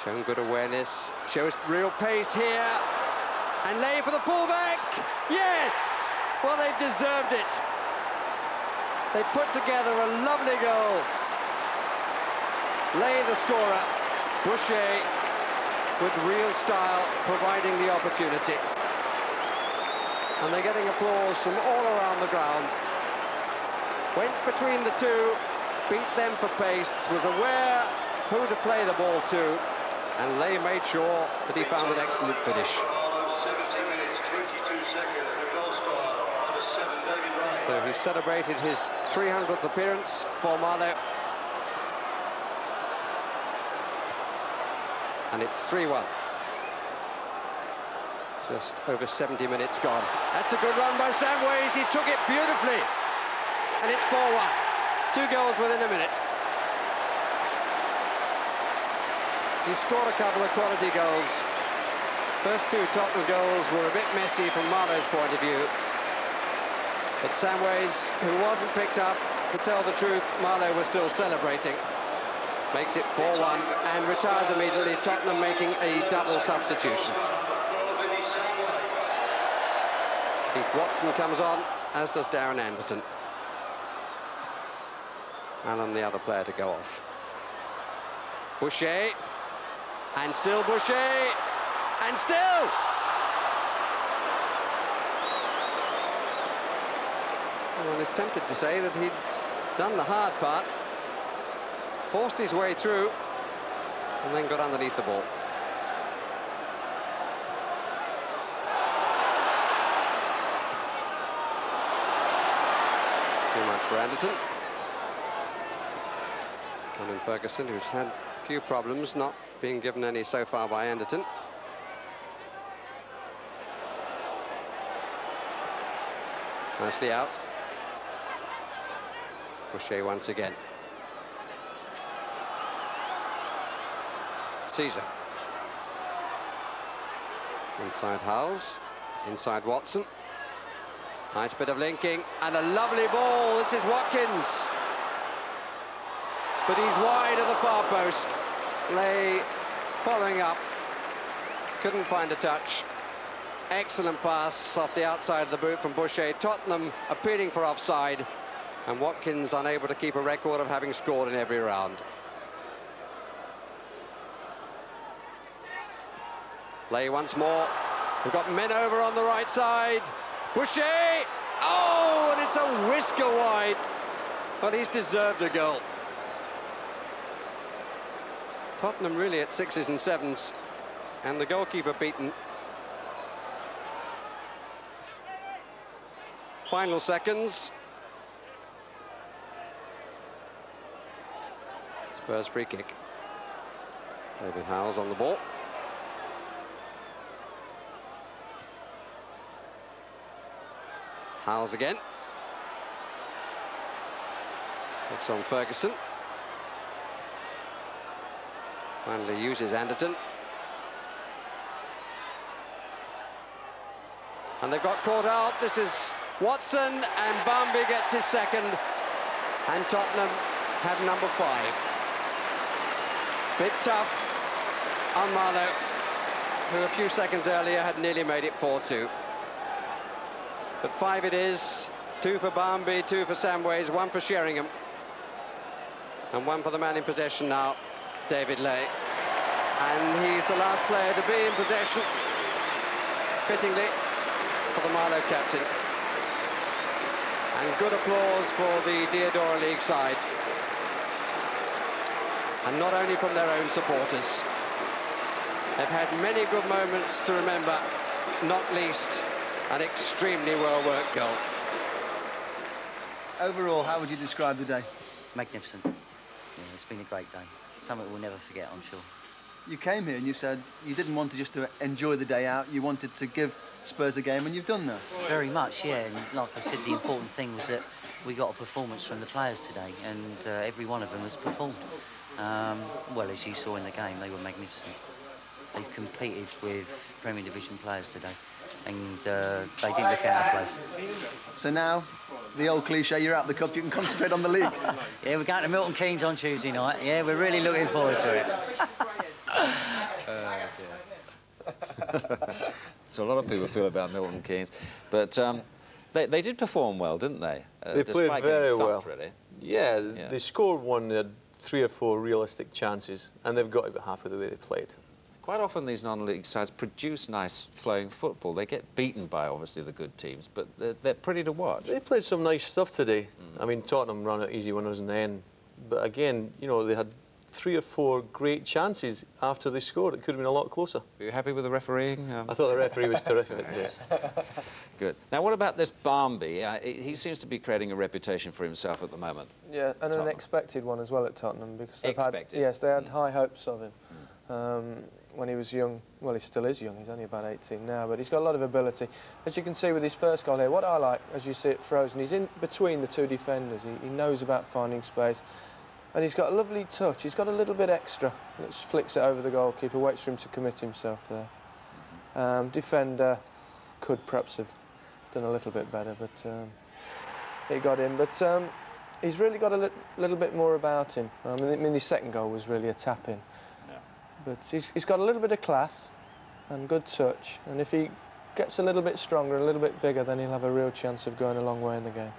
Speaker 17: Shown good awareness, shows real pace here. And Lay for the pullback. Yes! Well, they've deserved it. They put together a lovely goal. Lay the scorer, Boucher, with real style, providing the opportunity. And they're getting applause from all around the ground. Went between the two, beat them for pace, was aware who to play the ball to, and Lay made sure that he found an excellent finish.
Speaker 18: 17 minutes, 22 seconds, the goal scorer, number 7, David Ray.
Speaker 17: So he celebrated his 300th appearance for Marlow. And it's 3-1. Just over 70 minutes gone. That's a good run by Samways. He took it beautifully. And it's 4-1. 2 goals within a minute. He scored a couple of quality goals. First 2 Tottenham goals were a bit messy from Marlow's point of view. But Samways, who wasn't picked up, to tell the truth, Marlow was still celebrating. Makes it 4-1 and retires immediately, Tottenham making a double substitution. Keith Watson comes on, as does Darren Anderton. And I'm the other player to go off. Boucher, and still Boucher, and still! One is tempted to say that he'd done the hard part, forced his way through, and then got underneath the ball. Too much for Anderton. Colin Ferguson, who's had a few problems, not being given any so far by Anderton. Nicely out. Boucher once again. Caesar. Inside Howells, inside Watson. Nice bit of linking, and a lovely ball. This is Watkins. But he's wide of the far post. Lay following up. Couldn't find a touch. Excellent pass off the outside of the boot from Boucher. Tottenham appealing for offside, and Watkins unable to keep a record of having scored in every round. Lay once more. We've got men over on the right side. Boucher! Oh, and it's a whisker wide. But he's deserved a goal. Tottenham really at 6s and 7s, and the goalkeeper beaten. Final seconds. Spurs free kick. David Howells on the ball. Howells again. Takes on Ferguson. Finally uses Anderton. And they've got caught out. This is Watson, and Barmby gets his second. And Tottenham have number 5. Bit tough on Marlow, who a few seconds earlier had nearly made it 4-2. But 5 it is. 2 for Barmby, 2 for Samways, 1 for Sheringham. And 1 for the man in possession now, David Lay. And he's the last player to be in possession, fittingly, for the Marlow captain. And good applause for the Diadora League side. And not only from their own supporters. They've had many good moments to remember, not least an extremely well-worked goal.
Speaker 11: Overall, how would you describe the day?
Speaker 13: Magnificent. Yeah, it's been a great day. Something we'll never forget, I'm sure.
Speaker 11: You came here and you said you didn't want to just to enjoy the day out, you wanted to give Spurs a game, and you've done that.
Speaker 13: Very much, yeah. And like I said, the important thing was that we got a performance from the players today, and every one of them has performed. Well, as you saw in the game, they were magnificent. They competed with Premier Division players today, and they didn't look out of place.
Speaker 11: So now, the old cliche, you're out of the cup, you can concentrate on the league.
Speaker 13: Yeah, we're going to Milton Keynes on Tuesday night. Yeah, we're really looking forward to it.
Speaker 1: So a lot of people feel about Milton Keynes, but they did perform well, didn't they?
Speaker 7: They played very well.
Speaker 1: Really.
Speaker 7: Yeah, they scored one. They had 3 or 4 realistic chances, and they've got to be happy with the way they played.
Speaker 1: Quite often these non-league sides produce nice flowing football. They get beaten by, obviously, the good teams, but they're pretty to watch.
Speaker 7: They played some nice stuff today. I mean, Tottenham ran out easy winners in the end. But again, you know, they had 3 or 4 great chances after they scored. It could have been a lot closer.
Speaker 1: Are you happy with the refereeing?
Speaker 7: I thought the referee was terrific, yes.
Speaker 1: Good. Now, what about this Barmby? He seems to be creating a reputation for himself at the moment.
Speaker 6: Yeah, and an expected one as well at Tottenham. Because
Speaker 1: expected?
Speaker 6: Yes, they had high hopes of him. When he was young. Well, he still is young. He's only about 18 now, but he's got a lot of ability. As you can see with his first goal here, what I like, as you see it frozen, he's in between the 2 defenders. He knows about finding space. And he's got a lovely touch. He's got a little bit extra. Just flicks it over the goalkeeper, waits for him to commit himself there. Defender could perhaps have done a little bit better, but he got in. But he's really got a little bit more about him. I mean, his second goal was really a tap-in. But he's got a little bit of class and good touch, and if he gets a little bit stronger, a little bit bigger, then he'll have a real chance of going a long way in the game.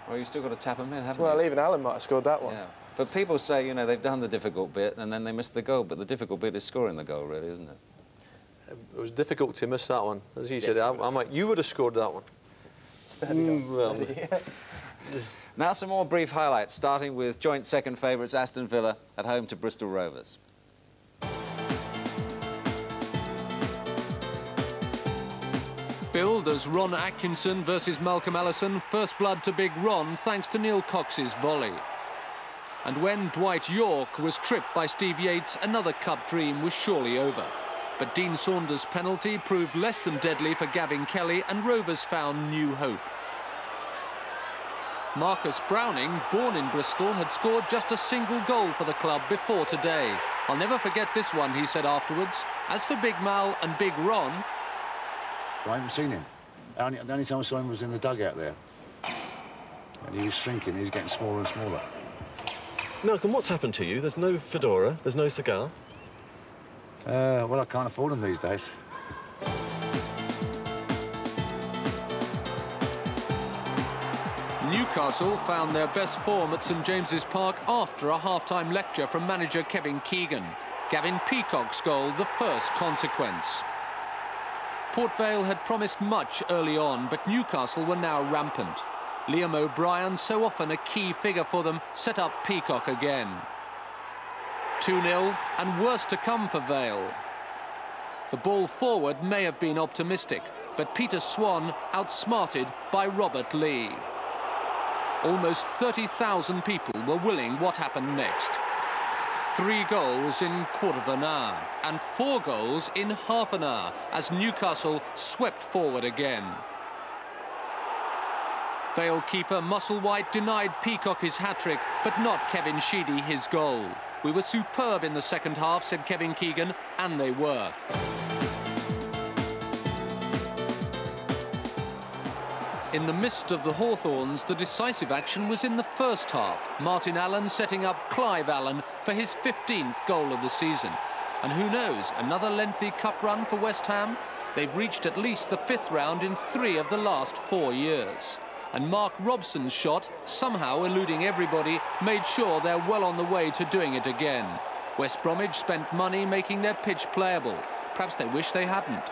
Speaker 1: Well, you've still got to tap him in, haven't you?
Speaker 6: Well, even Alan might have scored that one.
Speaker 1: Yeah. But people say, you know, they've done the difficult bit and then they missed the goal, but the difficult bit is scoring the goal, really, isn't it?
Speaker 7: It was difficult to miss that one. As he said, you would have scored that one.
Speaker 6: Steady
Speaker 7: well.
Speaker 1: Now some more brief highlights, starting with joint second favourites Aston Villa at home to Bristol Rovers.
Speaker 8: Billed as Ron Atkinson versus Malcolm Allison, first blood to Big Ron thanks to Neil Cox's volley. And when Dwight York was tripped by Steve Yates, another cup dream was surely over. But Dean Saunders' penalty proved less than deadly for Gavin Kelly, and Rovers found new hope. Marcus Browning, born in Bristol, had scored just a single goal for the club before today. I'll never forget this one, he said afterwards. As for Big Mal and Big Ron...
Speaker 19: I haven't seen him. The only time I saw him was in the dugout there. And he was shrinking, he was getting smaller and smaller.
Speaker 20: Malcolm, what's happened to you? There's no fedora, there's no cigar.
Speaker 19: Well, I can't afford them these days.
Speaker 8: Newcastle found their best form at St James's Park after a half-time lecture from manager Kevin Keegan. Gavin Peacock's goal, the first consequence. Port Vale had promised much early on, but Newcastle were now rampant. Liam O'Brien, so often a key figure for them, set up Peacock again. 2-0, and worse to come for Vale. The ball forward may have been optimistic, but Peter Swan outsmarted by Robert Lee. Almost 30,000 people were willing what happened next. 3 goals in quarter of an hour, and 4 goals in half an hour, as Newcastle swept forward again. Vale keeper Musselwhite denied Peacock his hat-trick, but not Kevin Sheedy his goal. We were superb in the second half, said Kevin Keegan, and they were. In the midst of the Hawthorns, the decisive action was in the first half. Martin Allen setting up Clive Allen for his 15th goal of the season. And who knows, another lengthy cup run for West Ham? They've reached at least the 5th round in 3 of the last 4 years. And Mark Robson's shot, somehow eluding everybody, made sure they're well on the way to doing it again. West Bromwich spent money making their pitch playable. Perhaps they wish they hadn't.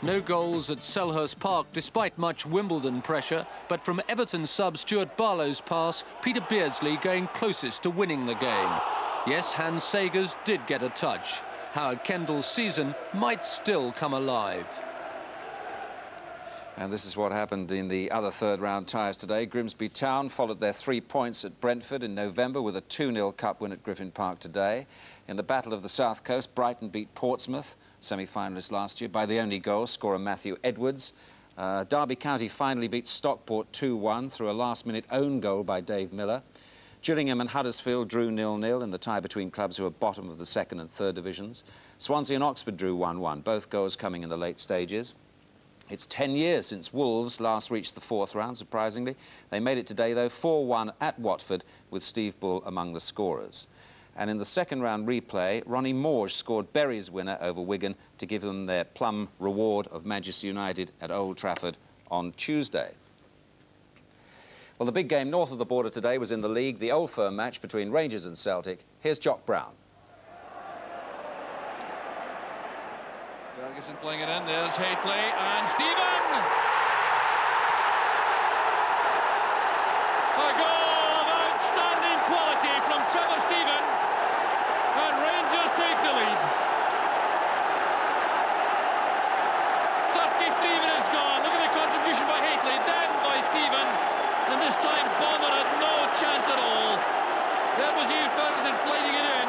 Speaker 8: No goals at Selhurst Park despite much Wimbledon pressure, but from Everton sub Stuart Barlow's pass, Peter Beardsley going closest to winning the game. Yes, Hans Sagers did get a touch. Howard Kendall's season might still come alive.
Speaker 1: And this is what happened in the other third-round ties today. Grimsby Town followed their 3 points at Brentford in November with a 2-0 cup win at Griffin Park today. In the Battle of the South Coast, Brighton beat Portsmouth, semi-finalists last year, by the only goal, scorer Matthew Edwards. Derby County finally beat Stockport 2-1 through a last-minute own goal by Dave Miller. Gillingham and Huddersfield drew 0-0 in the tie between clubs who are bottom of the 2nd and 3rd divisions. Swansea and Oxford drew 1-1, both goals coming in the late stages. It's 10 years since Wolves last reached the 4th round, surprisingly. They made it today, though, 4-1 at Watford, with Steve Bull among the scorers. And in the second round replay, Ronnie Morge scored Bury's winner over Wigan to give them their plum reward of Manchester United at Old Trafford on Tuesday. Well, the big game north of the border today was in the league, the Old Firm match between Rangers and Celtic. Here's Jock Brown.
Speaker 21: Ferguson playing it in, there's Hateley and Stephen! A goal of outstanding quality from Trevor Stephen, and Rangers take the lead. 33 minutes gone, look at the contribution by Hateley, then by Stephen, and this time Bomber had no chance at all. There was Ian Ferguson flighting it in.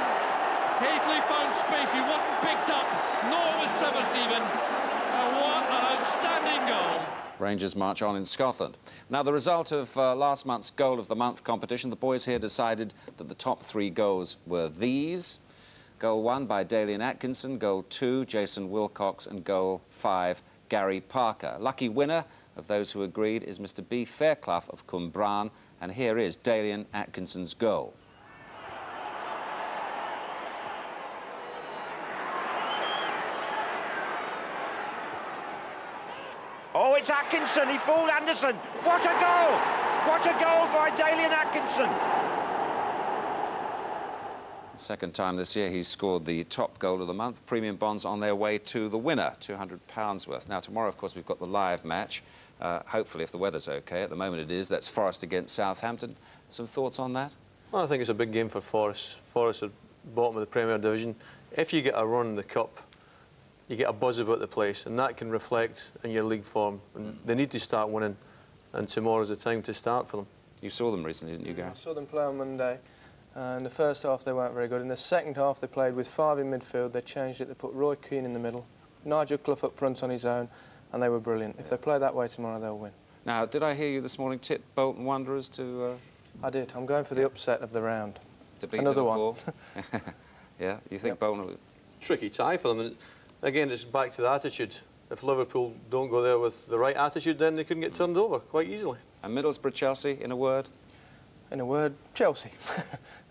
Speaker 21: Hateley found space, he wasn't picked up, nor was Trevor Stephen, and what an outstanding goal.
Speaker 1: Rangers march on in Scotland. Now, the result of last month's Goal of the Month competition, the boys here decided that the top 3 goals were these. Goal 1 by Dalian Atkinson, Goal 2, Jason Wilcox, and Goal 5, Gary Parker. Lucky winner of those who agreed is Mr. B. Fairclough of Cwmbran, and here is Dalian Atkinson's goal.
Speaker 22: Oh, it's Atkinson, he fooled Anderson. What a goal! What a goal by Dalian Atkinson.
Speaker 1: The second time this year he's scored the top goal of the month. Premium bonds on their way to the winner, £200 worth. Now, tomorrow, of course, we've got the live match. Hopefully, if the weather's OK. At the moment it is. That's Forest against Southampton. Some thoughts on that?
Speaker 7: Well, I think it's a big game for Forest. Forest are bottom of the Premier Division. If you get a run in the Cup, you get a buzz about the place, and that can reflect in your league form. And they need to start winning, and tomorrow's the time to start for them.
Speaker 1: You saw them recently, didn't you, Gary?
Speaker 6: I saw them play on Monday. In the first half, they weren't very good. In the second half, they played with 5 in midfield. They changed it. They put Roy Keane in the middle, Nigel Clough up front on his own, and they were brilliant. If they play that way tomorrow, they'll win.
Speaker 1: Now, did I hear you this morning tip Bolton Wanderers to...
Speaker 6: I did. I'm going for the upset of the round.
Speaker 1: To beat
Speaker 6: Another
Speaker 1: Liverpool?
Speaker 6: one.
Speaker 1: Yeah, you think Bolton...
Speaker 7: Tricky tie for them. And again, it's back to the attitude. If Liverpool don't go there with the right attitude, then they couldn't get turned over quite easily.
Speaker 1: And Middlesbrough-Chelsea, in a word?
Speaker 6: In a word, Chelsea.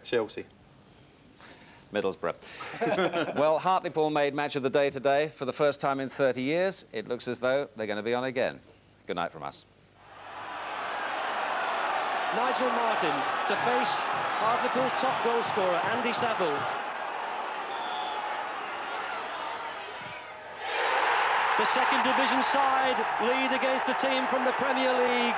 Speaker 7: Chelsea.
Speaker 1: Middlesbrough. Well, Hartlepool made match of the day today. For the first time in 30 years, it looks as though they're going to be on again. Good night from us.
Speaker 2: Nigel Martin to face Hartlepool's top goal scorer, Andy Saville. The second division side lead against the team from the Premier League.